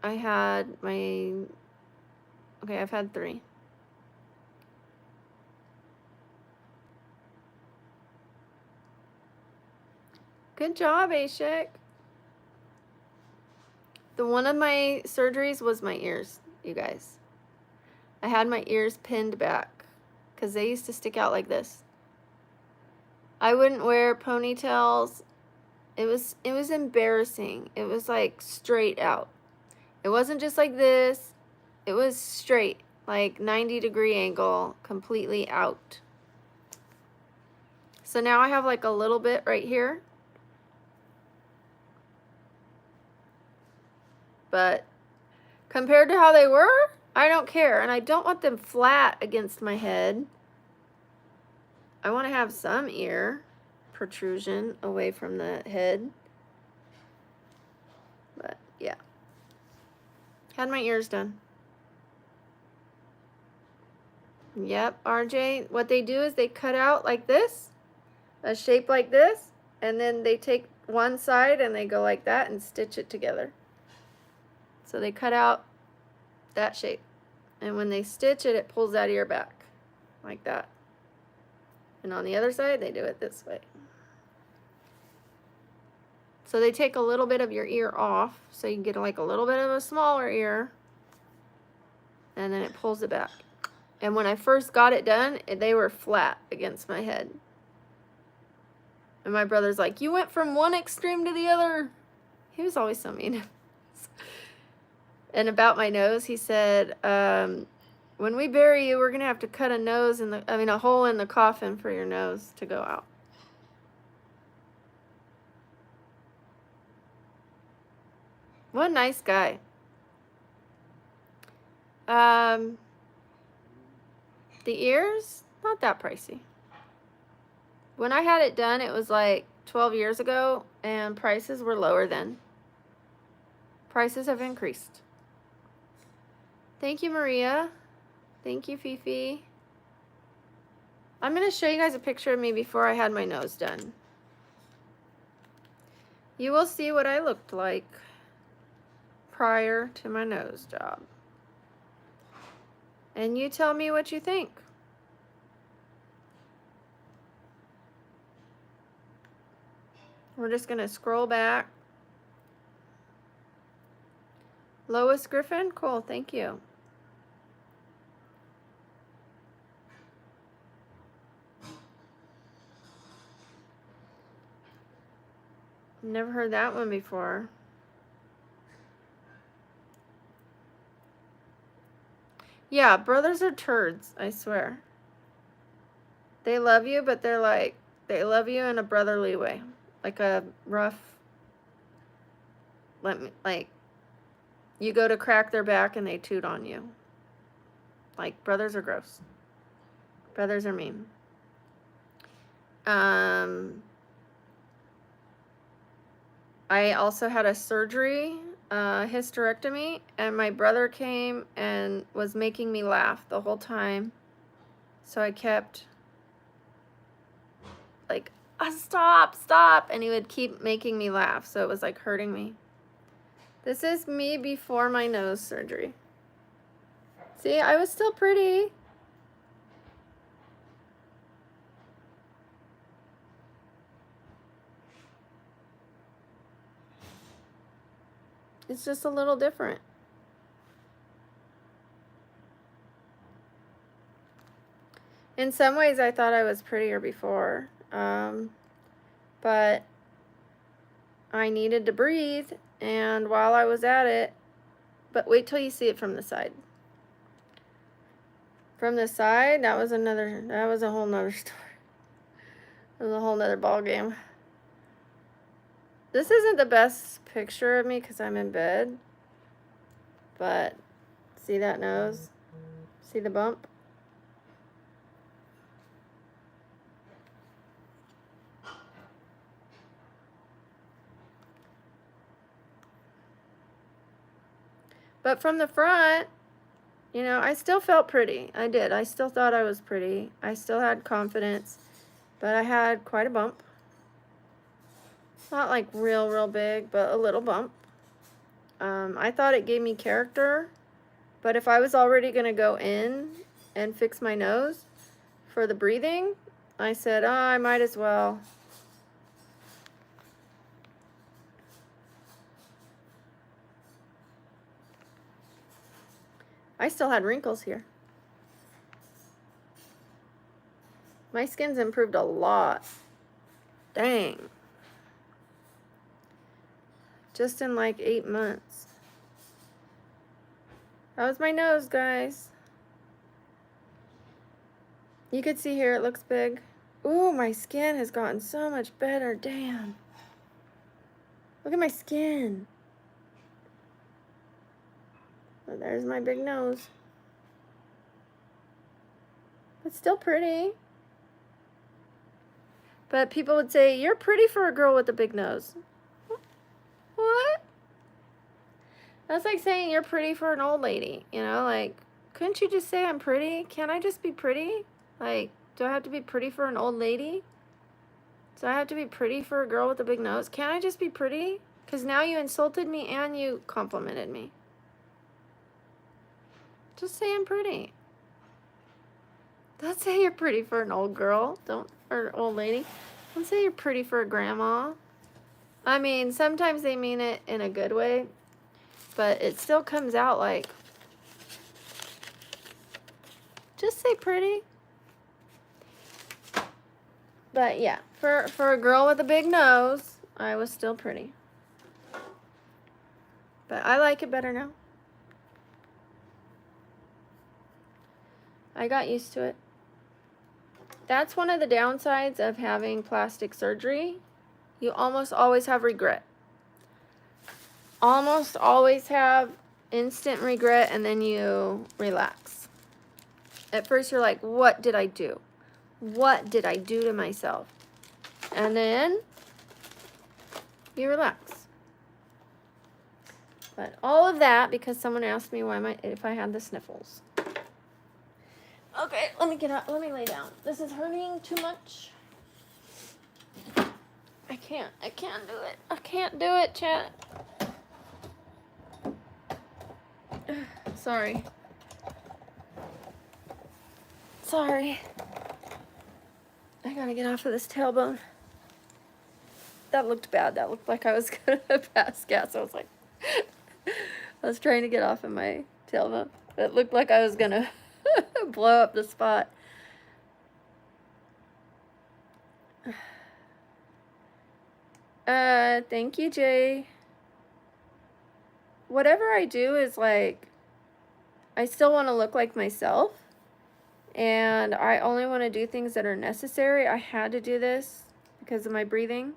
I've had 3. Good job, Ashik. One of my surgeries was my ears, you guys. I had my ears pinned back because they used to stick out like this. I wouldn't wear ponytails. It was embarrassing. It was like straight out. It wasn't just like this. It was straight, like 90-degree angle, completely out. So now I have like a little bit right here. But compared to how they were, I don't care. And I don't want them flat against my head. I want to have some ear protrusion away from the head. But yeah. Had my ears done. Yep, RJ. What they do is they cut out like this, a shape like this, and then they take one side and they go like that and stitch it together. So they cut out that shape. And when they stitch it, it pulls that ear back like that. And on the other side, they do it this way. So they take a little bit of your ear off, so you can get like a little bit of a smaller ear, and then it pulls it back. And when I first got it done, they were flat against my head. And my brother's like, you went from one extreme to the other. He was always so mean. And about my nose, he said, when we bury you, we're going to have to cut a hole in the coffin for your nose to go out. What a nice guy. The ears, not that pricey. When I had it done, it was like 12 years ago, and prices were lower then. Prices have increased. Thank you, Maria. Thank you, Fifi. I'm going to show you guys a picture of me before I had my nose done. You will see what I looked like prior to my nose job. And you tell me what you think. We're just going to scroll back. Lois Griffin, cool, thank you. Never heard that one before. Yeah, brothers are turds, I swear. They love you, but they're like, they love you in a brotherly way. Like a rough, like, you go to crack their back and they toot on you. Like, brothers are gross. Brothers are mean. I also had a surgery, hysterectomy, and my brother came and was making me laugh the whole time. So I kept like, stop, stop, and he would keep making me laugh, so it was like hurting me. This is me before my nose surgery. See, I was still pretty. It's just a little different. In some ways, I thought I was prettier before, but I needed to breathe, and while I was at it, but wait till you see it from the side. From the side, that was a whole nother story. It was a whole nother ball game. This isn't the best picture of me because I'm in bed, but see that nose? See the bump? But from the front, you know, I still felt pretty. I did. I still thought I was pretty. I still had confidence. But I had quite a bump. Not like real big, but a little bump. I thought it gave me character. But if I was already going to go in and fix my nose for the breathing, I said, oh, I might as well. I still had wrinkles here. My skin's improved a lot. Dang. Just in like 8 months. That was my nose, guys. You could see here it looks big. Ooh, my skin has gotten so much better. Damn. Look at my skin. Well, there's my big nose. It's still pretty. But people would say, you're pretty for a girl with a big nose. What? That's like saying you're pretty for an old lady. You know, like, couldn't you just say I'm pretty? Can't I just be pretty? Like, do I have to be pretty for an old lady? Do I have to be pretty for a girl with a big nose? Can't I just be pretty? Because now you insulted me and you complimented me. Just say I'm pretty. Don't say you're pretty for an old girl. Or an old lady. Don't say you're pretty for a grandma. I mean, sometimes they mean it in a good way. But it still comes out like, just say pretty. But yeah, for a girl with a big nose, I was still pretty. But I like it better now. I got used to it. That's one of the downsides of having plastic surgery. You almost always have regret. Almost always have instant regret, and then you relax. At first you're like, what did I do? What did I do to myself? And then you relax. But all of that because someone asked me if I had the sniffles. Okay, let me get up. Let me lay down. This is hurting too much. I can't do it. I can't do it, chat. Sorry. I gotta get off of this tailbone. That looked bad. That looked like I was gonna pass gas. I was like, I was trying to get off of my tailbone. It looked like I was gonna blow up the spot. Thank you, Jay. Whatever I do is like, I still want to look like myself. And I only want to do things that are necessary. I had to do this because of my breathing.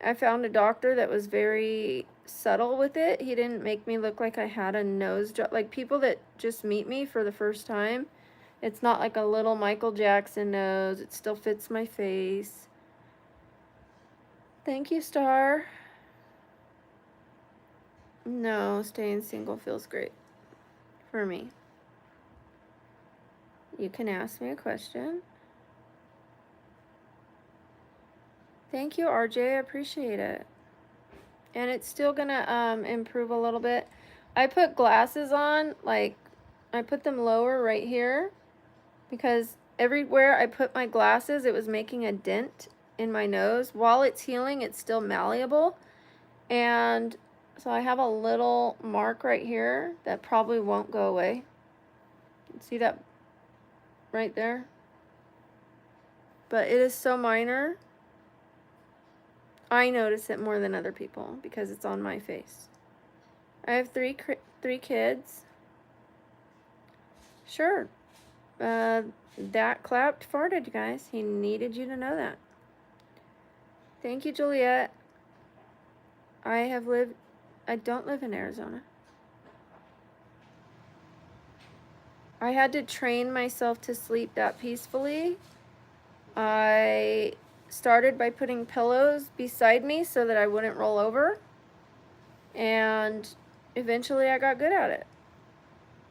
I found a doctor that was very subtle with it. He didn't make me look like I had a nose job. Like people that just meet me for the first time, it's not like a little Michael Jackson nose. It still fits my face. Thank you, Star. No, staying single feels great for me. You can ask me a question. Thank you, RJ. I appreciate it. And it's still gonna improve a little bit. I put glasses on, like I put them lower right here because everywhere I put my glasses, it was making a dent in my nose. While it's healing, it's still malleable. And so I have a little mark right here that probably won't go away. See that right there? But it is so minor. I notice it more than other people because it's on my face. I have three kids. Sure. That clapped farted, you guys. He needed you to know that. Thank you, Juliet. I don't live in Arizona. I had to train myself to sleep that peacefully. I started by putting pillows beside me so that I wouldn't roll over. And eventually I got good at it.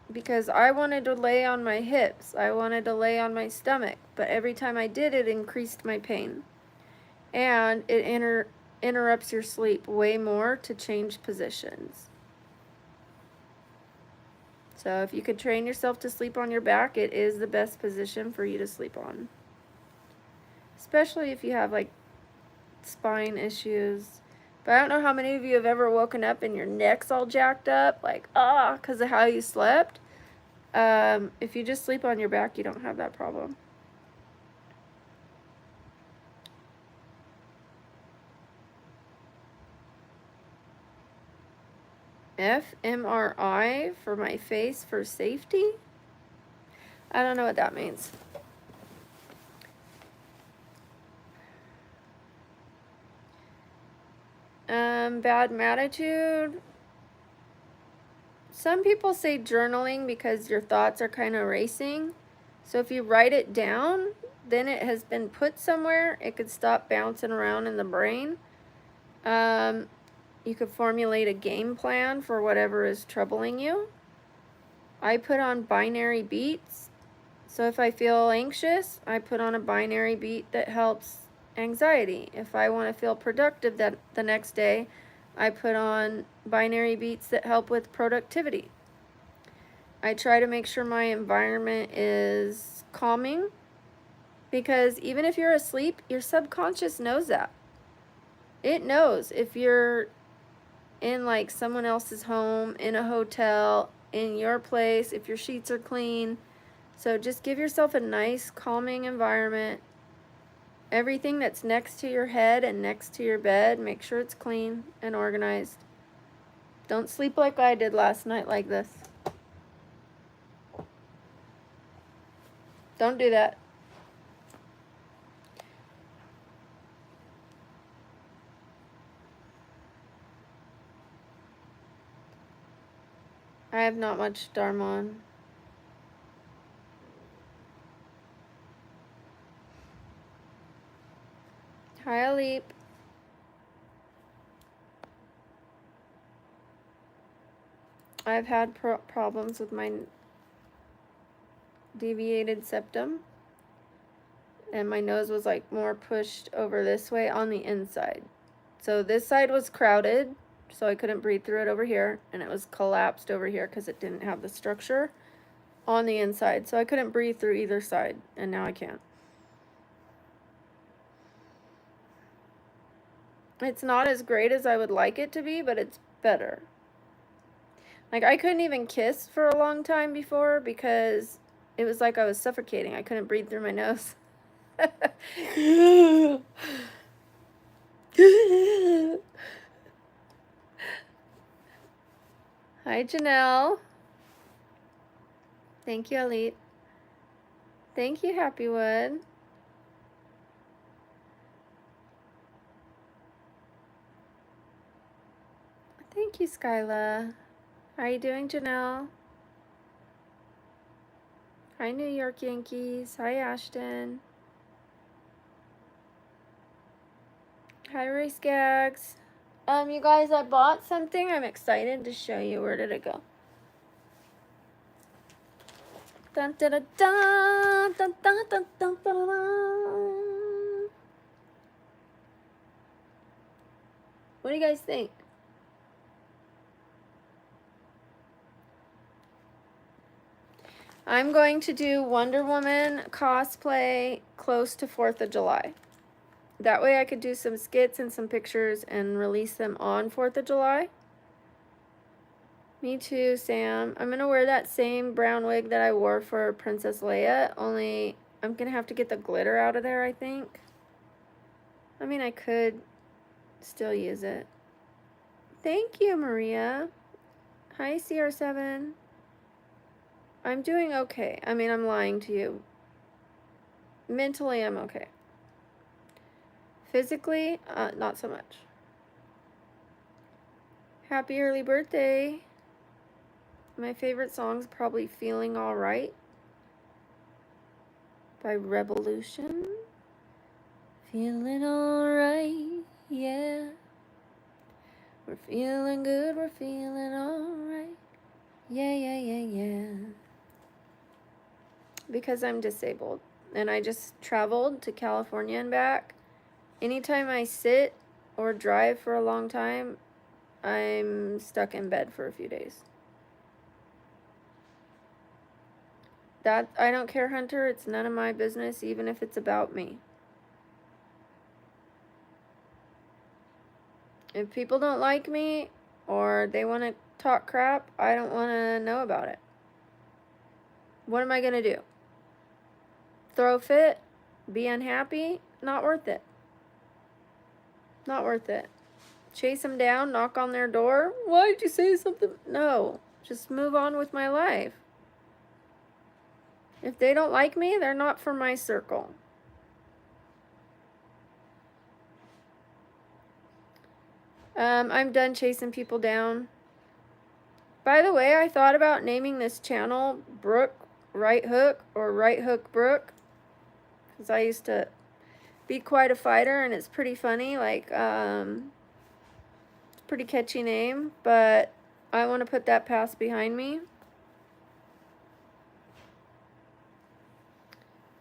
Because I wanted to lay on my hips. I wanted to lay on my stomach. But every time I did, it increased my pain. And it interrupts your sleep way more to change positions. So if you could train yourself to sleep on your back, it is the best position for you to sleep on. Especially if you have like spine issues. But I don't know how many of you have ever woken up and your neck's all jacked up, like, because of how you slept. If you just sleep on your back, you don't have that problem. fMRI for my face for safety? I don't know what that means. Bad attitude. Some people say journaling because your thoughts are kind of racing. So if you write it down, then it has been put somewhere. It could stop bouncing around in the brain. You could formulate a game plan for whatever is troubling you. I put on binary beats. So if I feel anxious, I put on a binary beat that helps anxiety. If I want to feel productive the next day, I put on binary beats that help with productivity. I try to make sure my environment is calming, because even if you're asleep, your subconscious knows that. It knows if you're in like someone else's home, in a hotel, in your place, if your sheets are clean. So just give yourself a nice, calming environment. Everything that's next to your head and next to your bed, make sure it's clean and organized. Don't sleep like I did last night like this. Don't do that. I have not much Dharma. Hi, Alip. I've had problems with my deviated septum, and my nose was like more pushed over this way on the inside. So this side was crowded, so I couldn't breathe through it over here, and it was collapsed over here because it didn't have the structure on the inside. So I couldn't breathe through either side, and now I can. It's not as great as I would like it to be, but it's better. Like, I couldn't even kiss for a long time before because it was like I was suffocating. I couldn't breathe through my nose. Hi, Janelle. Thank you, Elite. Thank you, Happywood. Thank you, Skyla. How are you doing, Janelle? Hi, New York Yankees. Hi, Ashton. Hi, Race Gags. You guys, I bought something. I'm excited to show you. Where did it go? Dun, dun, dun, dun, dun, dun, dun, dun, dun, dun. What do you guys think? I'm going to do Wonder Woman cosplay close to 4th of July. That way I could do some skits and some pictures and release them on 4th of July. Me too, Sam. I'm going to wear that same brown wig that I wore for Princess Leia, only I'm going to have to get the glitter out of there, I think. I mean, I could still use it. Thank you, Maria. Hi, CR7. I'm doing okay. I mean, I'm lying to you. Mentally, I'm okay. Physically, not so much. Happy early birthday. My favorite song's probably Feeling Alright by Revolution. Feeling alright, yeah. We're feeling good, we're feeling alright. Yeah, yeah, yeah, yeah. Because I'm disabled and I just traveled to California and back. Anytime I sit or drive for a long time, I'm stuck in bed for a few days. That, I don't care, Hunter. It's none of my business, even if it's about me. If people don't like me or they want to talk crap, I don't want to know about it. What am I going to do? Throw a fit? Be unhappy? Not worth it. Not worth it. Chase them down, knock on their door. Why did you say something? No, just move on with my life. If they don't like me, they're not for my circle. I'm done chasing people down. By the way, I thought about naming this channel Brook Right Hook or Right Hook Brook, because I used to be quite a fighter and it's pretty funny. Like, it's a pretty catchy name, but I want to put that past behind me.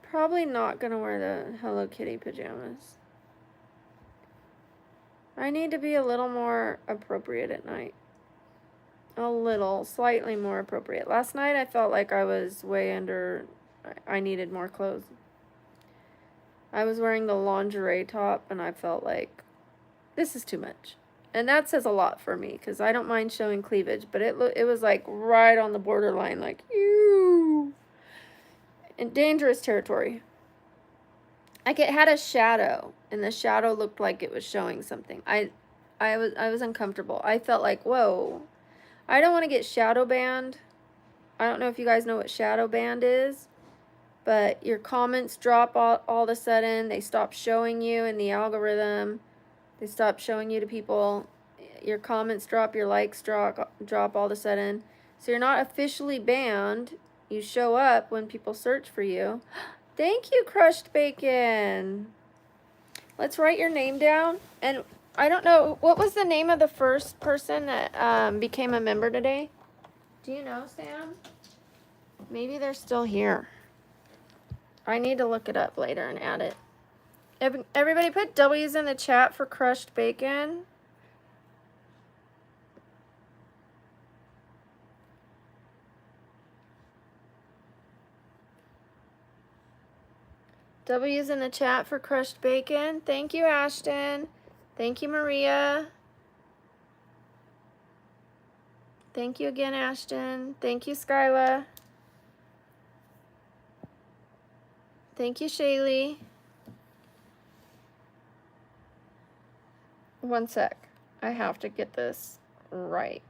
Probably not gonna wear the Hello Kitty pajamas. I need to be a little more appropriate at night. A little, slightly more appropriate. Last night I felt like I was way under, I needed more clothes. I was wearing the lingerie top and I felt like this is too much. And that says a lot for me because I don't mind showing cleavage, but it was like right on the borderline, like, ew. In dangerous territory. Like it had a shadow and the shadow looked like it was showing something. I was uncomfortable. I felt like, whoa. I don't want to get shadow banned. I don't know if you guys know what shadow banned is, but your comments drop all of a sudden. They stop showing you in the algorithm. They stop showing you to people. Your comments drop, your likes drop all of a sudden. So you're not officially banned. You show up when people search for you. Thank you, Crushed Bacon. Let's write your name down. And I don't know, what was the name of the first person that became a member today? Do you know, Sam? Maybe they're still here. I need to look it up later and add it. Everybody put W's in the chat for Crushed Bacon. W's in the chat for Crushed Bacon. Thank you, Ashton. Thank you, Maria. Thank you again, Ashton. Thank you, Skyla. Thank you, Shaylee. One sec. I have to get this right.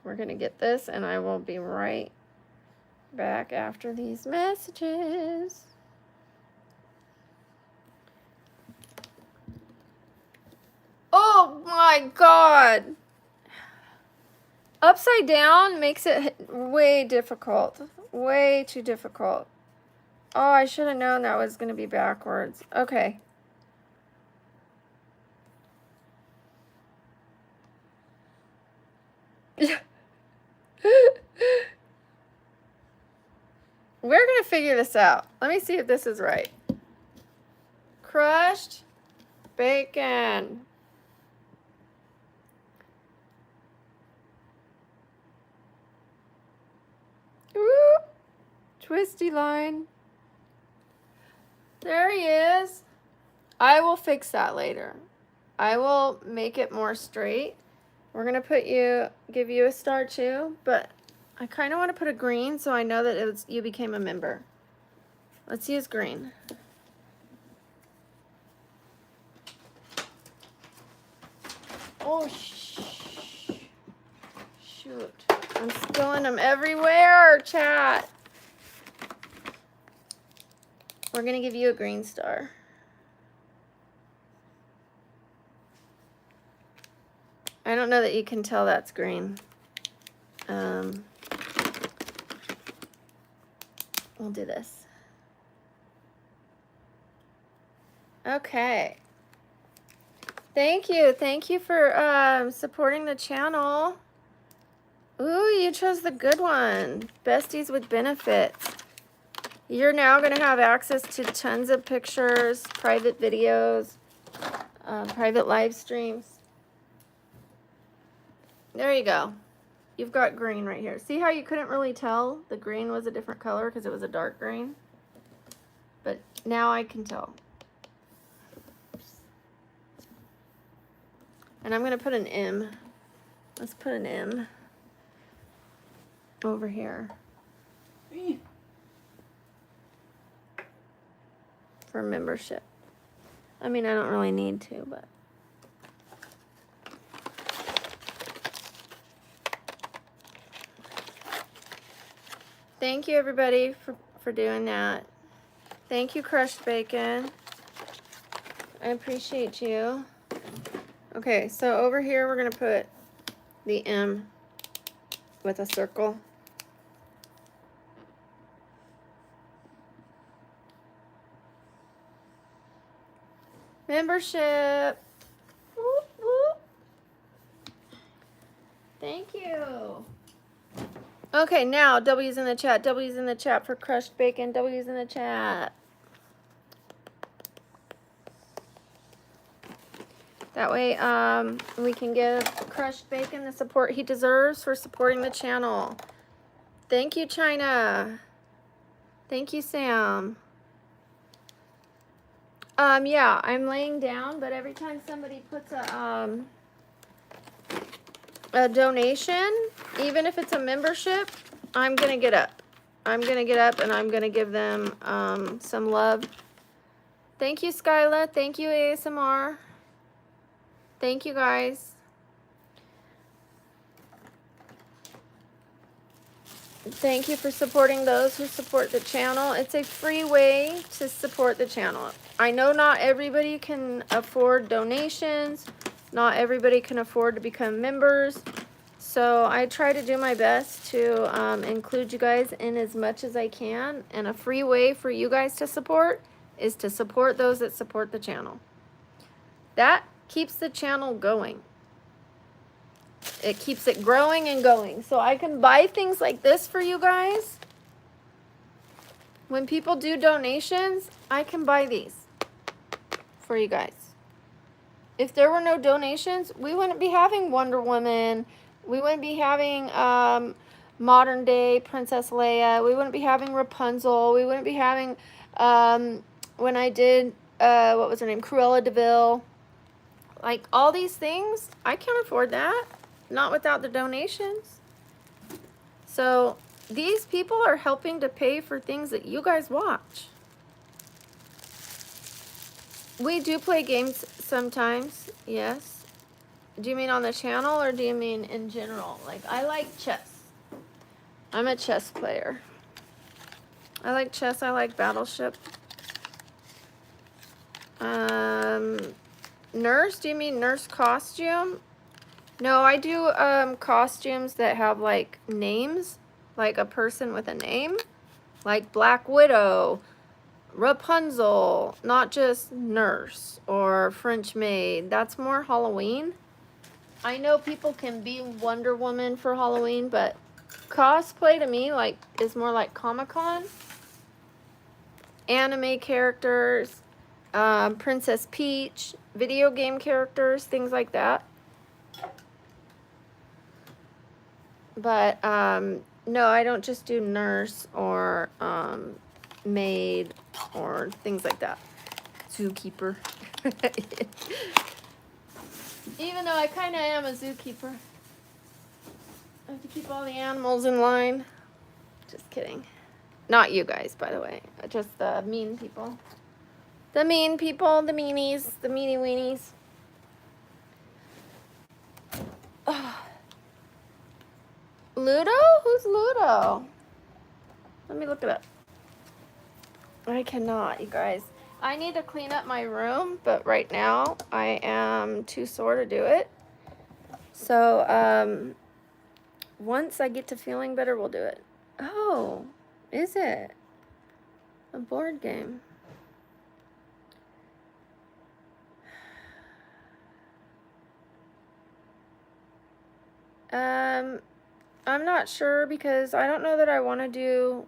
We're going to get this, and I will be right back after these messages. Oh my God. Upside down makes it way difficult. Way too difficult. Oh, I should have known that was going to be backwards. Okay. We're going to figure this out. Let me see if this is right. Crushed bacon. Ooh, twisty line. There he is. I will fix that later. I will make it more straight. We're going to give you a star too, but I kind of want to put a green so I know that you became a member. Let's use green. Oh, shoot. I'm spilling them everywhere, chat. We're going to give you a green star. I don't know that you can tell that's green. We'll do this. Okay. Thank you. Thank you for supporting the channel. Ooh, you chose the good one. Besties with benefits. You're now going to have access to tons of pictures, private videos, private live streams. There you go. You've got green right here. See how you couldn't really tell the green was a different color because it was a dark green? But now I can tell. And I'm going to put an M. Let's put an M over here. For membership. I mean, I don't really need to, but. Thank you, everybody, for doing that. Thank you, Crushed Bacon. I appreciate you. Okay, so over here, we're going to put the M with a circle. Membership. Whoop, whoop. Thank you. Okay, now W's in the chat. W's in the chat for Crushed Bacon. W's in the chat. That way we can give Crushed Bacon the support he deserves for supporting the channel. Thank you, China. Thank you, Sam. Yeah, I'm laying down, but every time somebody puts a donation, even if it's a membership, I'm going to get up. I'm going to get up and I'm going to give them some love. Thank you, Skyla. Thank you, ASMR. Thank you, guys. Thank you for supporting those who support the channel. It's a free way to support the channel. I know not everybody can afford donations. Not everybody can afford to become members. So I try to do my best to include you guys in as much as I can. And a free way for you guys to support is to support those that support the channel. That keeps the channel going. It keeps it growing and going. So I can buy things like this for you guys. When people do donations, I can buy these for you guys. If there were no donations, we wouldn't be having Wonder Woman. We wouldn't be having modern day Princess Leia. We wouldn't be having Rapunzel. We wouldn't be having, when I did, what was her name? Cruella de Vil. Like all these things, I can't afford that. Not without the donations. So these people are helping to pay for things that you guys watch. We do play games sometimes, yes. Do you mean on the channel or do you mean in general? Like, I like chess. I'm a chess player. I like chess. I like Battleship. Nurse? Do you mean nurse costume? No, I do costumes that have like names, like a person with a name, like Black Widow, Rapunzel, not just nurse or French maid. That's more Halloween. I know people can be Wonder Woman for Halloween, but cosplay to me like is more like Comic-Con. Anime characters, Princess Peach, video game characters, things like that. But no, I don't just do nurse or maid or things like that. Zookeeper. Even though I kind of am a zookeeper. I have to keep all the animals in line. Just kidding. Not you guys, by the way. Just the mean people. The mean people, the meanies, the meanie weenies. Oh. Ludo? Who's Ludo? Let me look it up. I cannot, you guys. I need to clean up my room, but right now I am too sore to do it. So, once I get to feeling better, we'll do it. Oh, is it? A board game. I'm not sure because I don't know that I want to do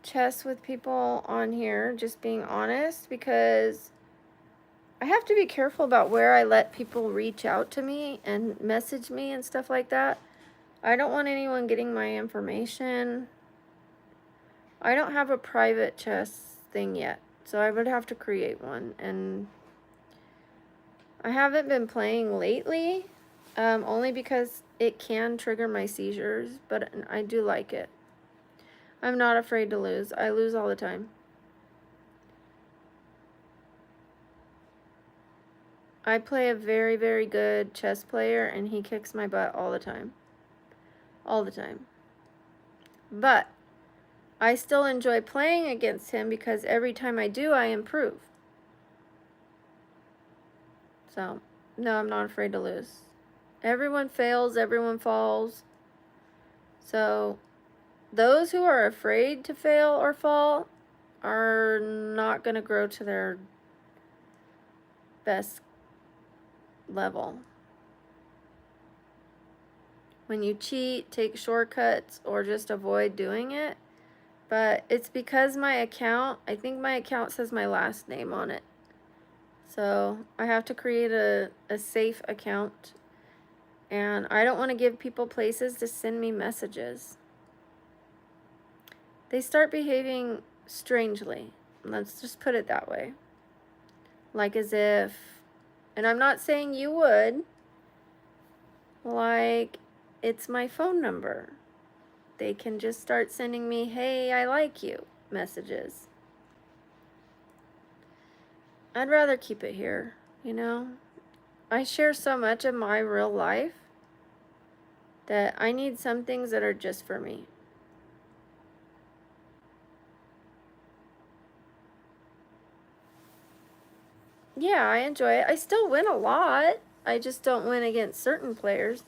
chess with people on here, just being honest, because I have to be careful about where I let people reach out to me and message me and stuff like that. I don't want anyone getting my information. I don't have a private chess thing yet, so I would have to create one, and I haven't been playing lately, only because it can trigger my seizures, but I do like it. I'm not afraid to lose. I lose all the time. I play a very, very good chess player, and he kicks my butt all the time. All the time. But I still enjoy playing against him because every time I do, I improve. So, no, I'm not afraid to lose. Everyone fails, everyone falls. So, those who are afraid to fail or fall are not going to grow to their best level. When you cheat, take shortcuts, or just avoid doing it. But it's because my account, I think my account says my last name on it. So I have to create a safe account. And I don't want to give people places to send me messages. They start behaving strangely. Let's just put it that way. Like as if, and I'm not saying you would, like it's my phone number. They can just start sending me, hey, I like you messages. I'd rather keep it here, you know? I share so much of my real life that I need some things that are just for me. Yeah, I enjoy it. I still win a lot. I just don't win against certain players.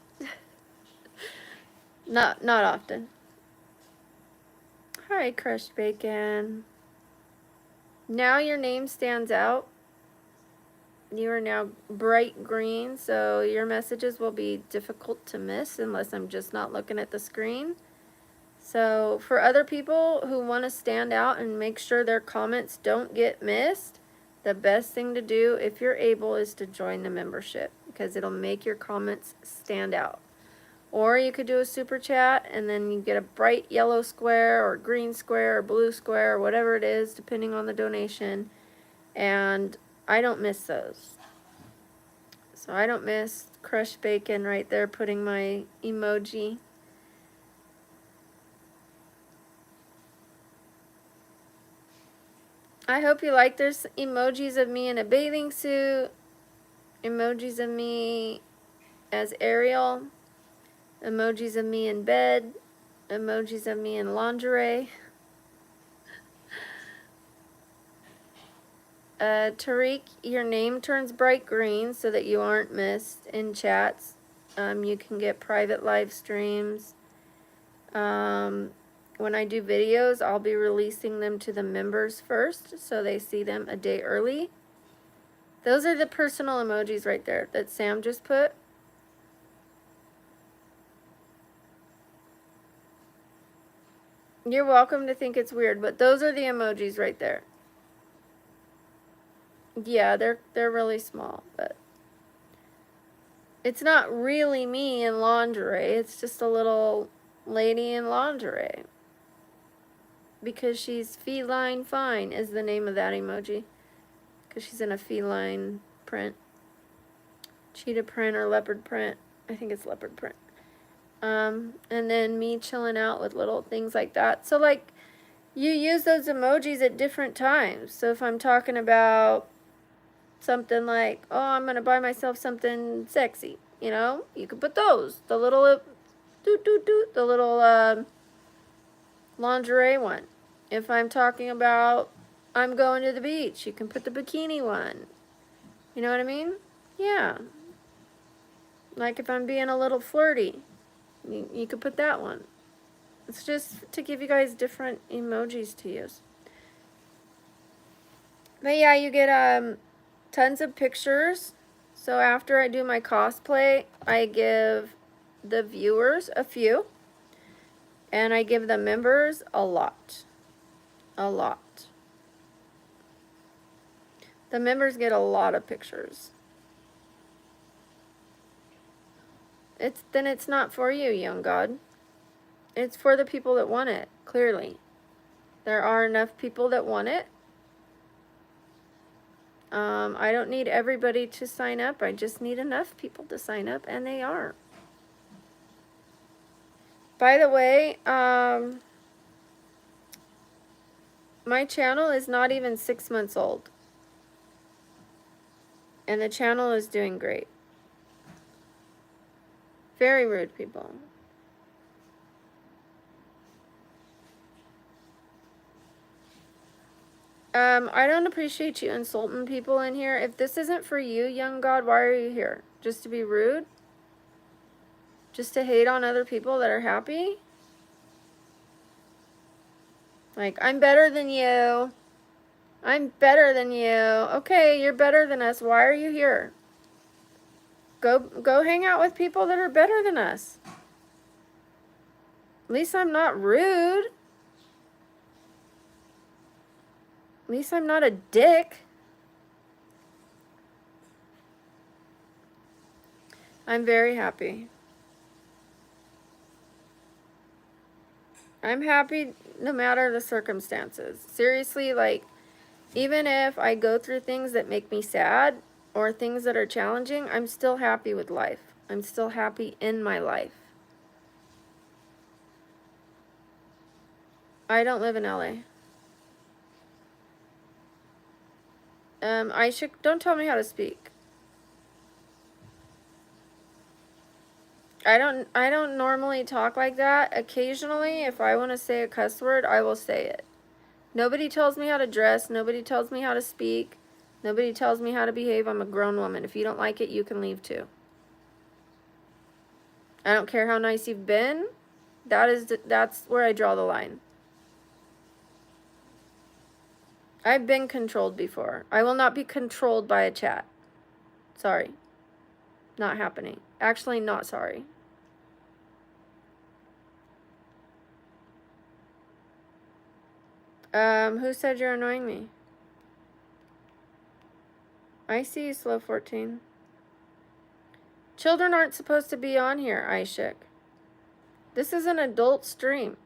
Not often. Hi, crushed bacon. Now your name stands out. You are now bright green, so your messages will be difficult to miss unless I'm just not looking at the screen. So for other people who want to stand out and make sure their comments don't get missed, the best thing to do, if you're able, is to join the membership because it'll make your comments stand out. Or you could do a super chat and then you get a bright yellow square or green square or blue square or whatever it is, depending on the donation. And I don't miss those. So I don't miss crushed bacon right there putting my emoji. I hope you like. There's emojis of me in a bathing suit, emojis of me as Ariel, emojis of me in bed, emojis of me in lingerie. Tariq, your name turns bright green so that you aren't missed in chats. You can get private live streams. When I do videos, I'll be releasing them to the members first so they see them a day early. Those are the personal emojis right there that Sam just put. You're welcome to think it's weird, but those are the emojis right there. Yeah, they're really small, but it's not really me in lingerie. It's just a little lady in lingerie. Because she's feline fine is the name of that emoji. Because she's in a feline print. Cheetah print or leopard print. I think it's leopard print. And then me chilling out with little things like that. So like, you use those emojis at different times. So if I'm talking about something like, oh, I'm going to buy myself something sexy, you know, you could put those. The little, the little lingerie one. If I'm talking about, I'm going to the beach, you can put the bikini one. You know what I mean? Yeah. Like if I'm being a little flirty, You could put that one. It's just to give you guys different emojis to use. But yeah, you get tons of pictures. So after I do my cosplay, I give the viewers a few. And I give the members a lot. A lot. The members get a lot of pictures. Then it's not for you, young god. It's for the people that want it, clearly. There are enough people that want it. I don't need everybody to sign up. I just need enough people to sign up, and they are. By the way, my channel is not even 6 months old. And the channel is doing great. Very rude people. I don't appreciate you insulting people in here. If this isn't for you, young god, why are you here? Just to be rude? Just to hate on other people that are happy? Like, I'm better than you. I'm better than you. Okay, you're better than us. Why are you here? Go hang out with people that are better than us. At least I'm not rude. At least I'm not a dick. I'm very happy. I'm happy no matter the circumstances. Seriously, like, even if I go through things that make me sad or things that are challenging, I'm still happy with life. I'm still happy in my life. I don't live in LA. Don't tell me how to speak. I don't normally talk like that. Occasionally, if I want to say a cuss word, I will say it. Nobody tells me how to dress. Nobody tells me how to speak. Nobody tells me how to behave. I'm a grown woman. If you don't like it, you can leave too. I don't care how nice you've been. That's where I draw the line. I've been controlled before. I will not be controlled by a chat. Sorry. Not happening. Actually, not sorry. Who said you're annoying me? I see you, Slow 14. Children aren't supposed to be on here, Aishik. This is an adult stream.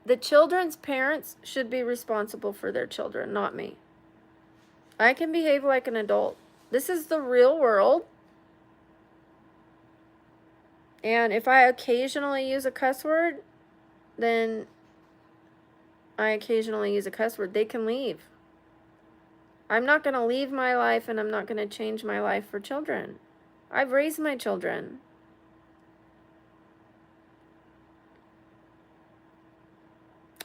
The children's parents should be responsible for their children, not me. I can behave like an adult. This is the real world. And if I occasionally use a cuss word, then I occasionally use a cuss word. They can leave. I'm not going to leave my life, and I'm not going to change my life for children. I've raised my children.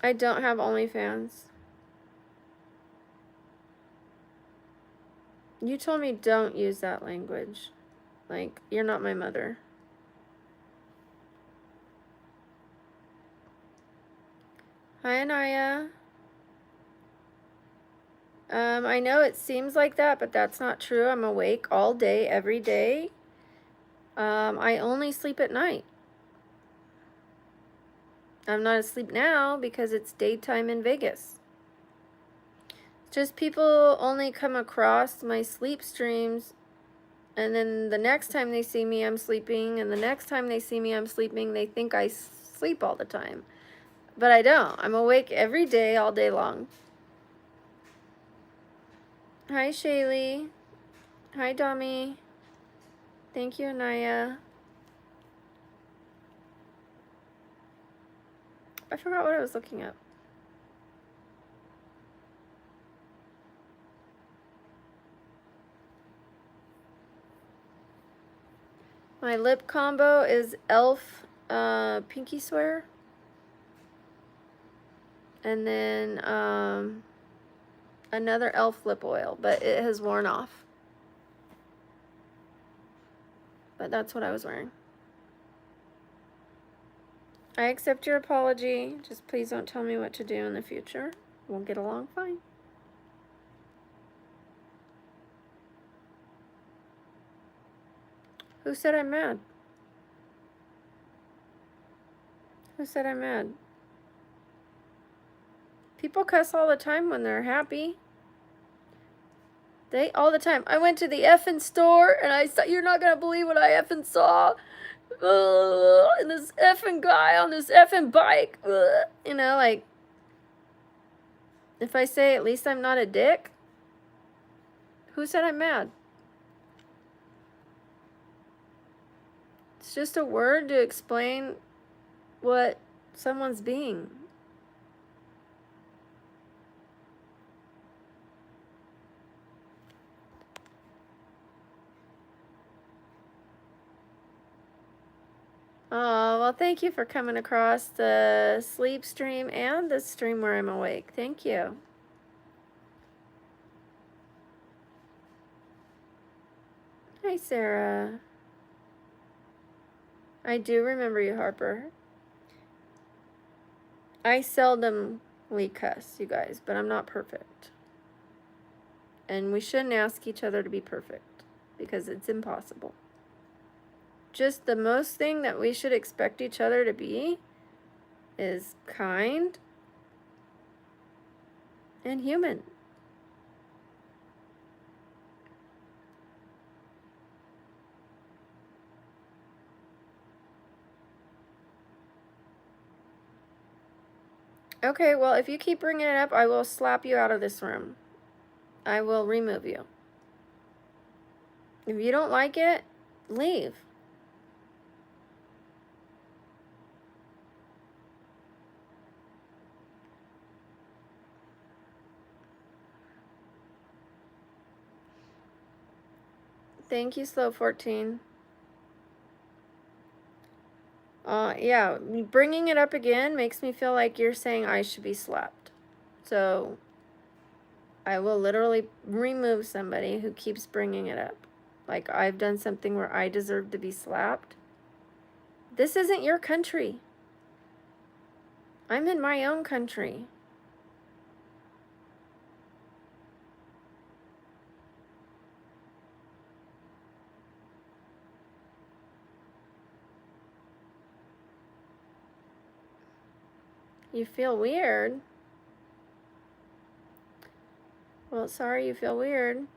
I don't have OnlyFans. You told me don't use that language. Like, you're not my mother. Hi, Anaya. I know it seems like that, but that's not true. I'm awake all day, every day. I only sleep at night. I'm not asleep now because it's daytime in Vegas. Just people only come across my sleep streams, and then the next time they see me, I'm sleeping, and the next time they see me, I'm sleeping. They think I sleep all the time. But I don't. I'm awake every day, all day long. Hi, Shaylee. Hi, Dami. Thank you, Anaya. I forgot what I was looking up. My lip combo is e.l.f. Pinky Swear. And then another e.l.f. lip oil, but it has worn off. but that's what I was wearing. I accept your apology. Just please don't tell me what to do in the future. We'll get along fine. Who said I'm mad? Who said I'm mad? People cuss all the time when they're happy. They all the time. I went to the effing store and I saw, you're not gonna believe what I effing saw. And this effing guy on this effing bike. You know, like, if I say at least I'm not a dick, who said I'm mad? It's just a word to explain what someone's being. Oh, well, thank you for coming across the sleep stream and the stream where I'm awake. Thank you. Hi, Sarah. I do remember you, Harper. I seldomly cuss, you guys, but I'm not perfect. And we shouldn't ask each other to be perfect because it's impossible. Just the most thing that we should expect each other to be is kind and human. Okay, well, if you keep bringing it up, I will slap you out of this room. I will remove you. If you don't like it, leave. Thank you, Slow 14. Yeah, bringing it up again makes me feel like you're saying I should be slapped. So I will literally remove somebody who keeps bringing it up. Like I've done something where I deserve to be slapped. This isn't your country. I'm in my own country. You feel weird? Well, sorry you feel weird.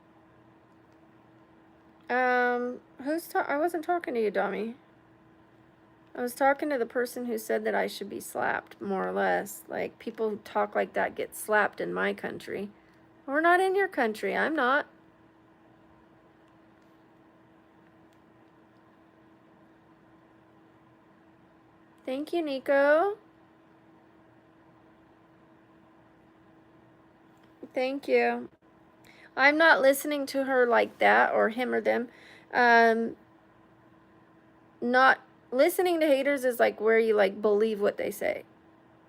I wasn't talking to you, dummy. I was talking to the person who said that I should be slapped, more or less. Like, people who talk like that get slapped in my country. We're not in your country. I'm not. Thank you, Nico. Thank you. I'm not listening to her like that, or him or them. Not listening to haters is like where you like believe what they say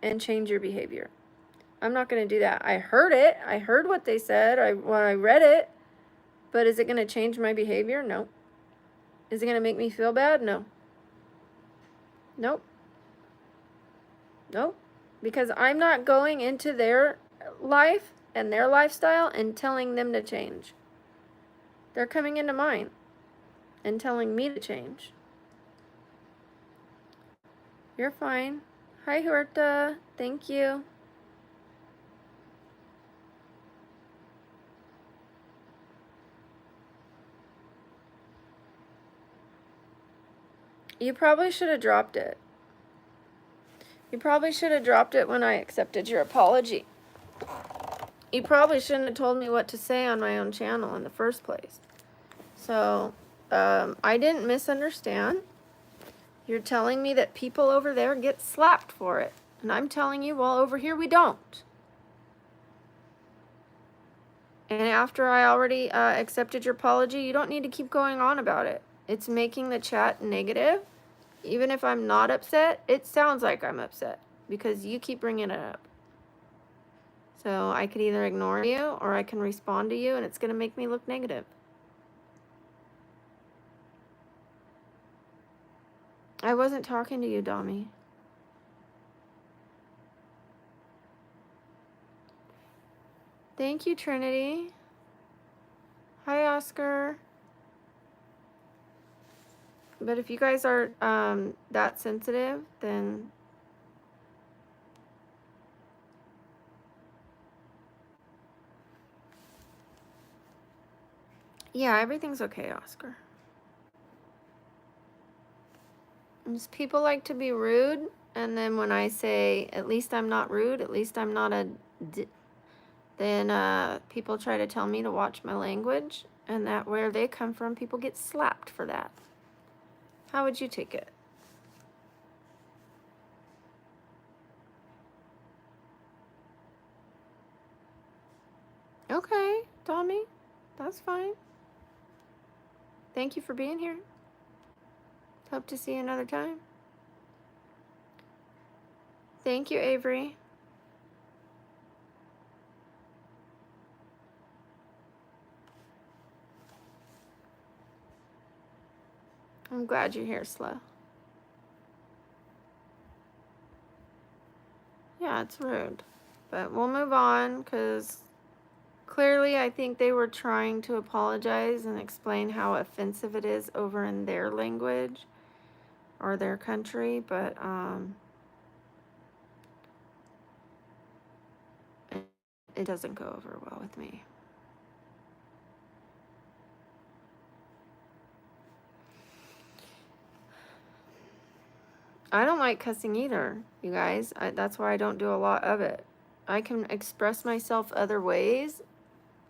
and change your behavior. I'm not going to do that. I heard it. I heard what they said when I read it. But is it going to change my behavior? No. Is it going to make me feel bad? No. Nope. Nope. Because I'm not going into their life and their lifestyle and telling them to change. They're coming into mine and telling me to change. You're fine. Hi, Huerta. Thank you. You probably should have dropped it. You probably should have dropped it when I accepted your apology. You probably shouldn't have told me what to say on my own channel in the first place. So, I didn't misunderstand. You're telling me that people over there get slapped for it. And I'm telling you, well, over here we don't. And after I already accepted your apology, you don't need to keep going on about it. It's making the chat negative. Even if I'm not upset, it sounds like I'm upset because you keep bringing it up. So I could either ignore you or I can respond to you and it's going to make me look negative. I wasn't talking to you, Dami. Thank you, Trinity. Hi, Oscar. But if you guys are that sensitive, then yeah, everything's okay, Oscar. Just people like to be rude, and then when I say, at least I'm not rude, at least I'm not then people try to tell me to watch my language, and that where they come from, people get slapped for that. How would you take it? Okay, Tommy, that's fine. Thank you for being here. Hope to see you another time. Thank you, Avery. I'm glad you're here, Slow. Yeah, it's rude. But we'll move on, because clearly I think they were trying to apologize and explain how offensive it is over in their language or their country, but it doesn't go over well with me. I don't like cussing either, you guys. That's why I don't do a lot of it. I can express myself other ways.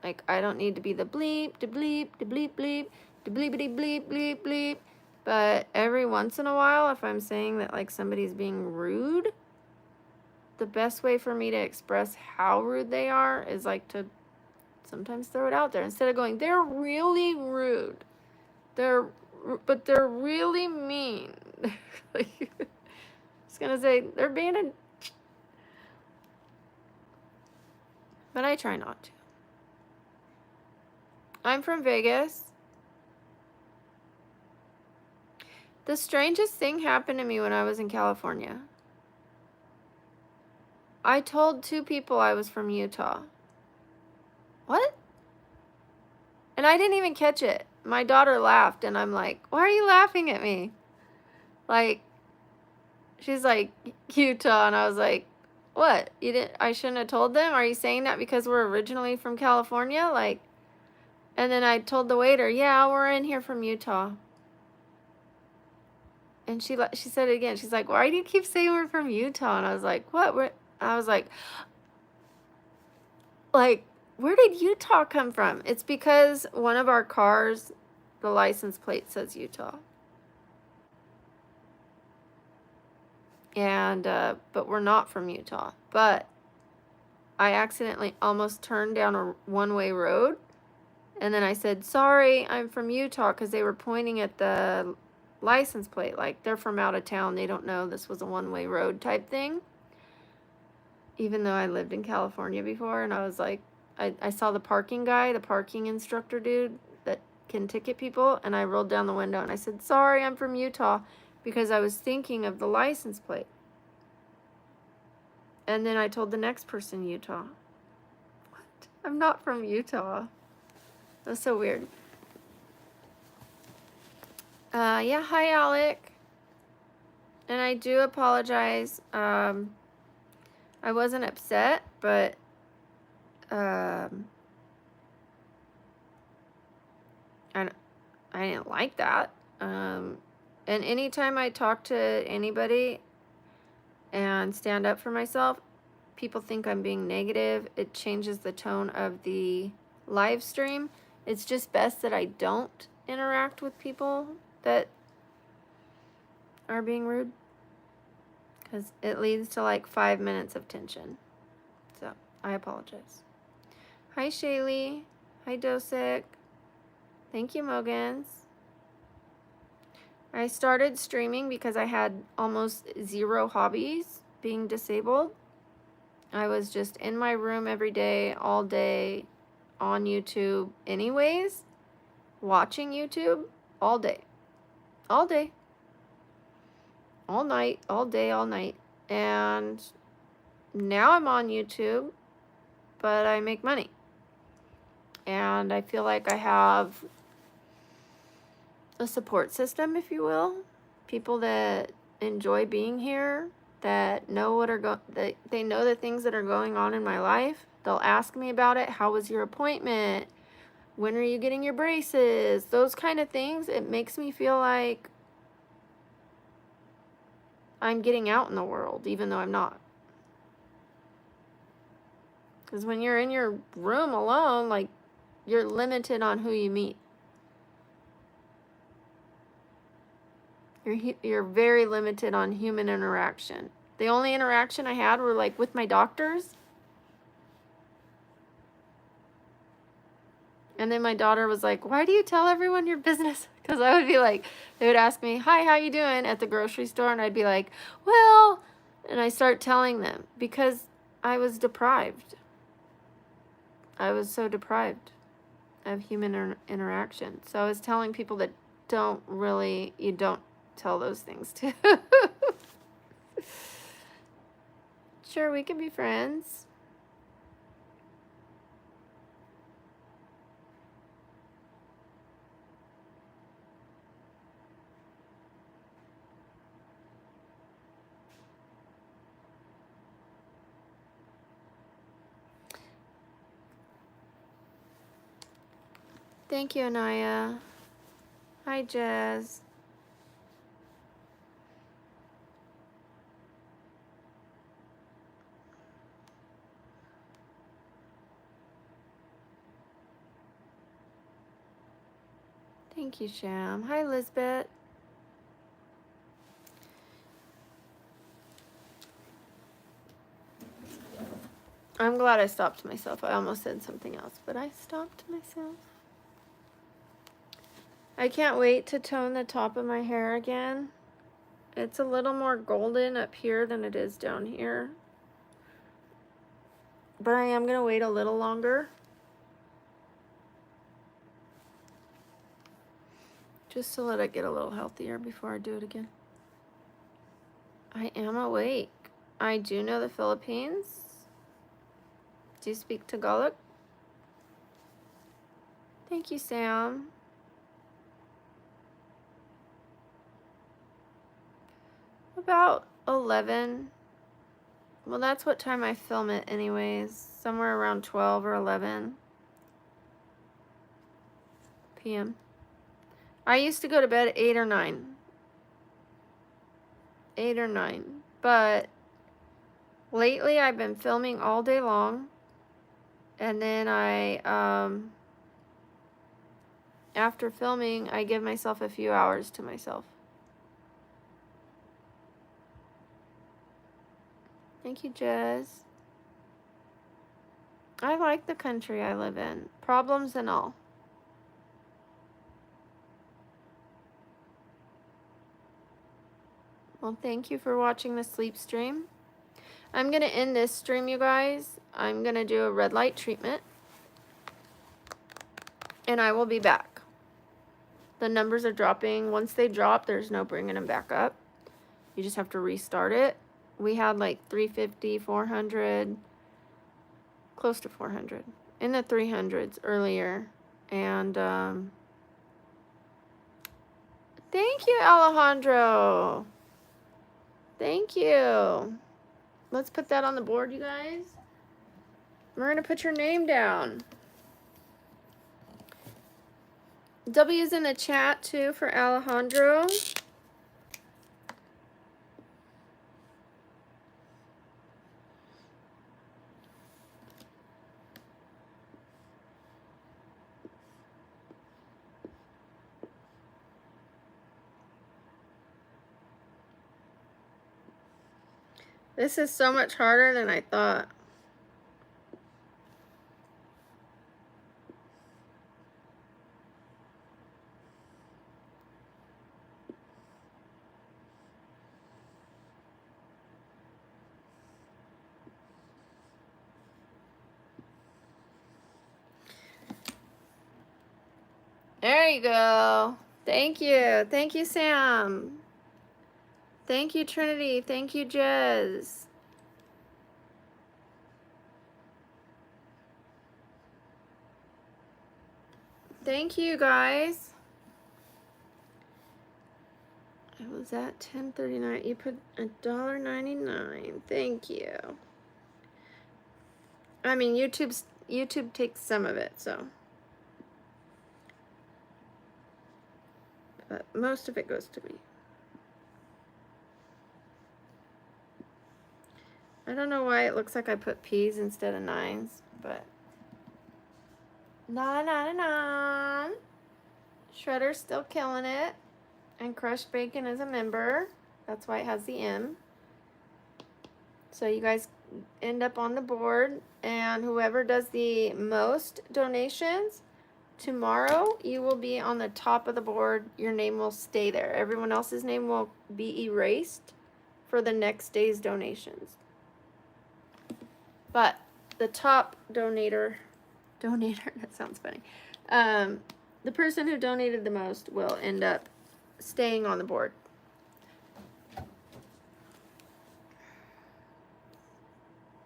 Like, I don't need to be the bleep, the bleep, the bleep, bleep, the bleepity bleep, bleep, bleep. But every once in a while, if I'm saying that, like, somebody's being rude, the best way for me to express how rude they are is, like, to sometimes throw it out there. Instead of going, they're really rude. But they're really mean. Like, I was gonna say, they're being a... But I try not to. I'm from Vegas. The strangest thing happened to me when I was in California. I told 2 people I was from Utah. What? And I didn't even catch it. My daughter laughed, and I'm like, why are you laughing at me? Like, she's like, Utah, and I was like, what? I shouldn't have told them? Are you saying that because we're originally from California? Like, and then I told the waiter, yeah, we're in here from Utah. And she said it again. She's like, why do you keep saying we're from Utah? And I was like, what? I was like, where did Utah come from? It's because one of our cars, the license plate says Utah. And, but we're not from Utah. But I accidentally almost turned down a one-way road. And then I said, sorry, I'm from Utah, because they were pointing at the license plate. Like, they're from out of town. They don't know this was a one-way road type thing. Even though I lived in California before, and I was like, I saw the parking guy, the parking instructor dude that can ticket people, and I rolled down the window and I said, sorry, I'm from Utah, because I was thinking of the license plate. And then I told the next person Utah. What? I'm not from Utah. That's so weird. Yeah, hi, Alec. And I do apologize. I wasn't upset, but I didn't like that. And anytime I talk to anybody and stand up for myself, people think I'm being negative. It changes the tone of the live stream. It's just best that I don't interact with people that are being rude, because it leads to like 5 minutes of tension. So I apologize. Hi, Shaylee. Hi, Dosick. Thank you, Mogans. I started streaming because I had almost 0 hobbies being disabled. I was just in my room every day, all day, on YouTube anyways, watching YouTube all day. All day. all night, all day, all night. And now I'm on YouTube, but I make money. And I feel like I have a support system, if you will. People that enjoy being here, that know that they know the things that are going on in my life. They'll ask me about it. How was your appointment? When are you getting your braces? Those kind of things. It makes me feel like I'm getting out in the world, even though I'm not. Because when you're in your room alone, like, you're limited on who you meet. You're very limited on human interaction. The only interaction I had were like with my doctors. And then my daughter was like, why do you tell everyone your business? Because I would be like, they would ask me, hi, how you doing at the grocery store? And I'd be like, well, and I start telling them because I was deprived. I was so deprived of human interaction. So I was telling people that you don't tell those things to. Sure, we can be friends. Thank you, Anaya. Hi, Jazz. Thank you, Sham. Hi, Lisbeth. I'm glad I stopped myself. I almost said something else, but I stopped myself. I can't wait to tone the top of my hair again. It's a little more golden up here than it is down here. But I am going to wait a little longer. Just to let it get a little healthier before I do it again. I am awake. I do know the Philippines. Do you speak Tagalog? Thank you, Sam. About 11. Well, that's what time I film it anyways. Somewhere around 12 or 11 p.m. I used to go to bed at 8 or 9. 8 or 9. But lately I've been filming all day long. And then after filming, I give myself a few hours to myself. Thank you, Jez. I like the country I live in. Problems and all. Well, thank you for watching the sleep stream. I'm going to end this stream, you guys. I'm going to do a red light treatment. And I will be back. The numbers are dropping. Once they drop, there's no bringing them back up. You just have to restart it. We had like 350, 400, close to 400. In the 300s earlier. And thank you, Alejandro. Thank you. Let's put that on the board, you guys. We're going to put your name down. W's in the chat, too, for Alejandro. This is so much harder than I thought. There you go. Thank you. Thank you, Sam. Thank you, Trinity. Thank you, Jez. Thank you, guys. It was at $10.39. You put $1.99. Thank you. I mean, YouTube takes some of it, so. But most of it goes to me. I don't know why it looks like I put P's instead of 9s, but. Na. Shredder's still killing it. And Crushed Bacon is a member. That's why it has the M. So you guys end up on the board. And whoever does the most donations, tomorrow you will be on the top of the board. Your name will stay there. Everyone else's name will be erased for the next day's donations. But the top donator, that sounds funny. The person who donated the most will end up staying on the board.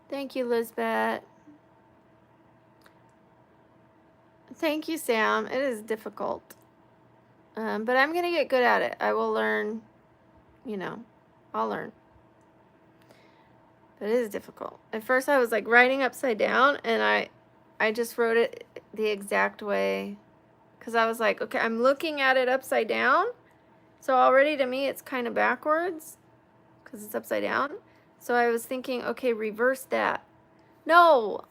Thank you, Lizbeth. Thank you, Sam. It is difficult. But I'm going to get good at it. I will learn, you know, I'll learn. But it is difficult. At first I was like writing upside down, and I just wrote it the exact way. Because I was like, okay, I'm looking at it upside down. So already to me it's kind of backwards because it's upside down. So I was thinking, okay, reverse that. No!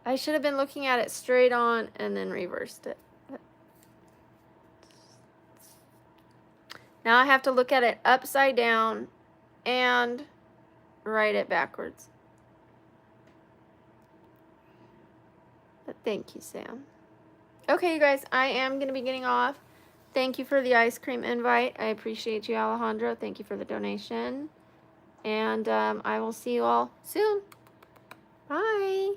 I should have been looking at it straight on and then reversed it. But now I have to look at it upside down and write it backwards. But thank you, Sam. Okay, you guys, I am going to be getting off. Thank you for the ice cream invite. I appreciate you, Alejandro. Thank you for the donation. And I will see you all soon. Bye.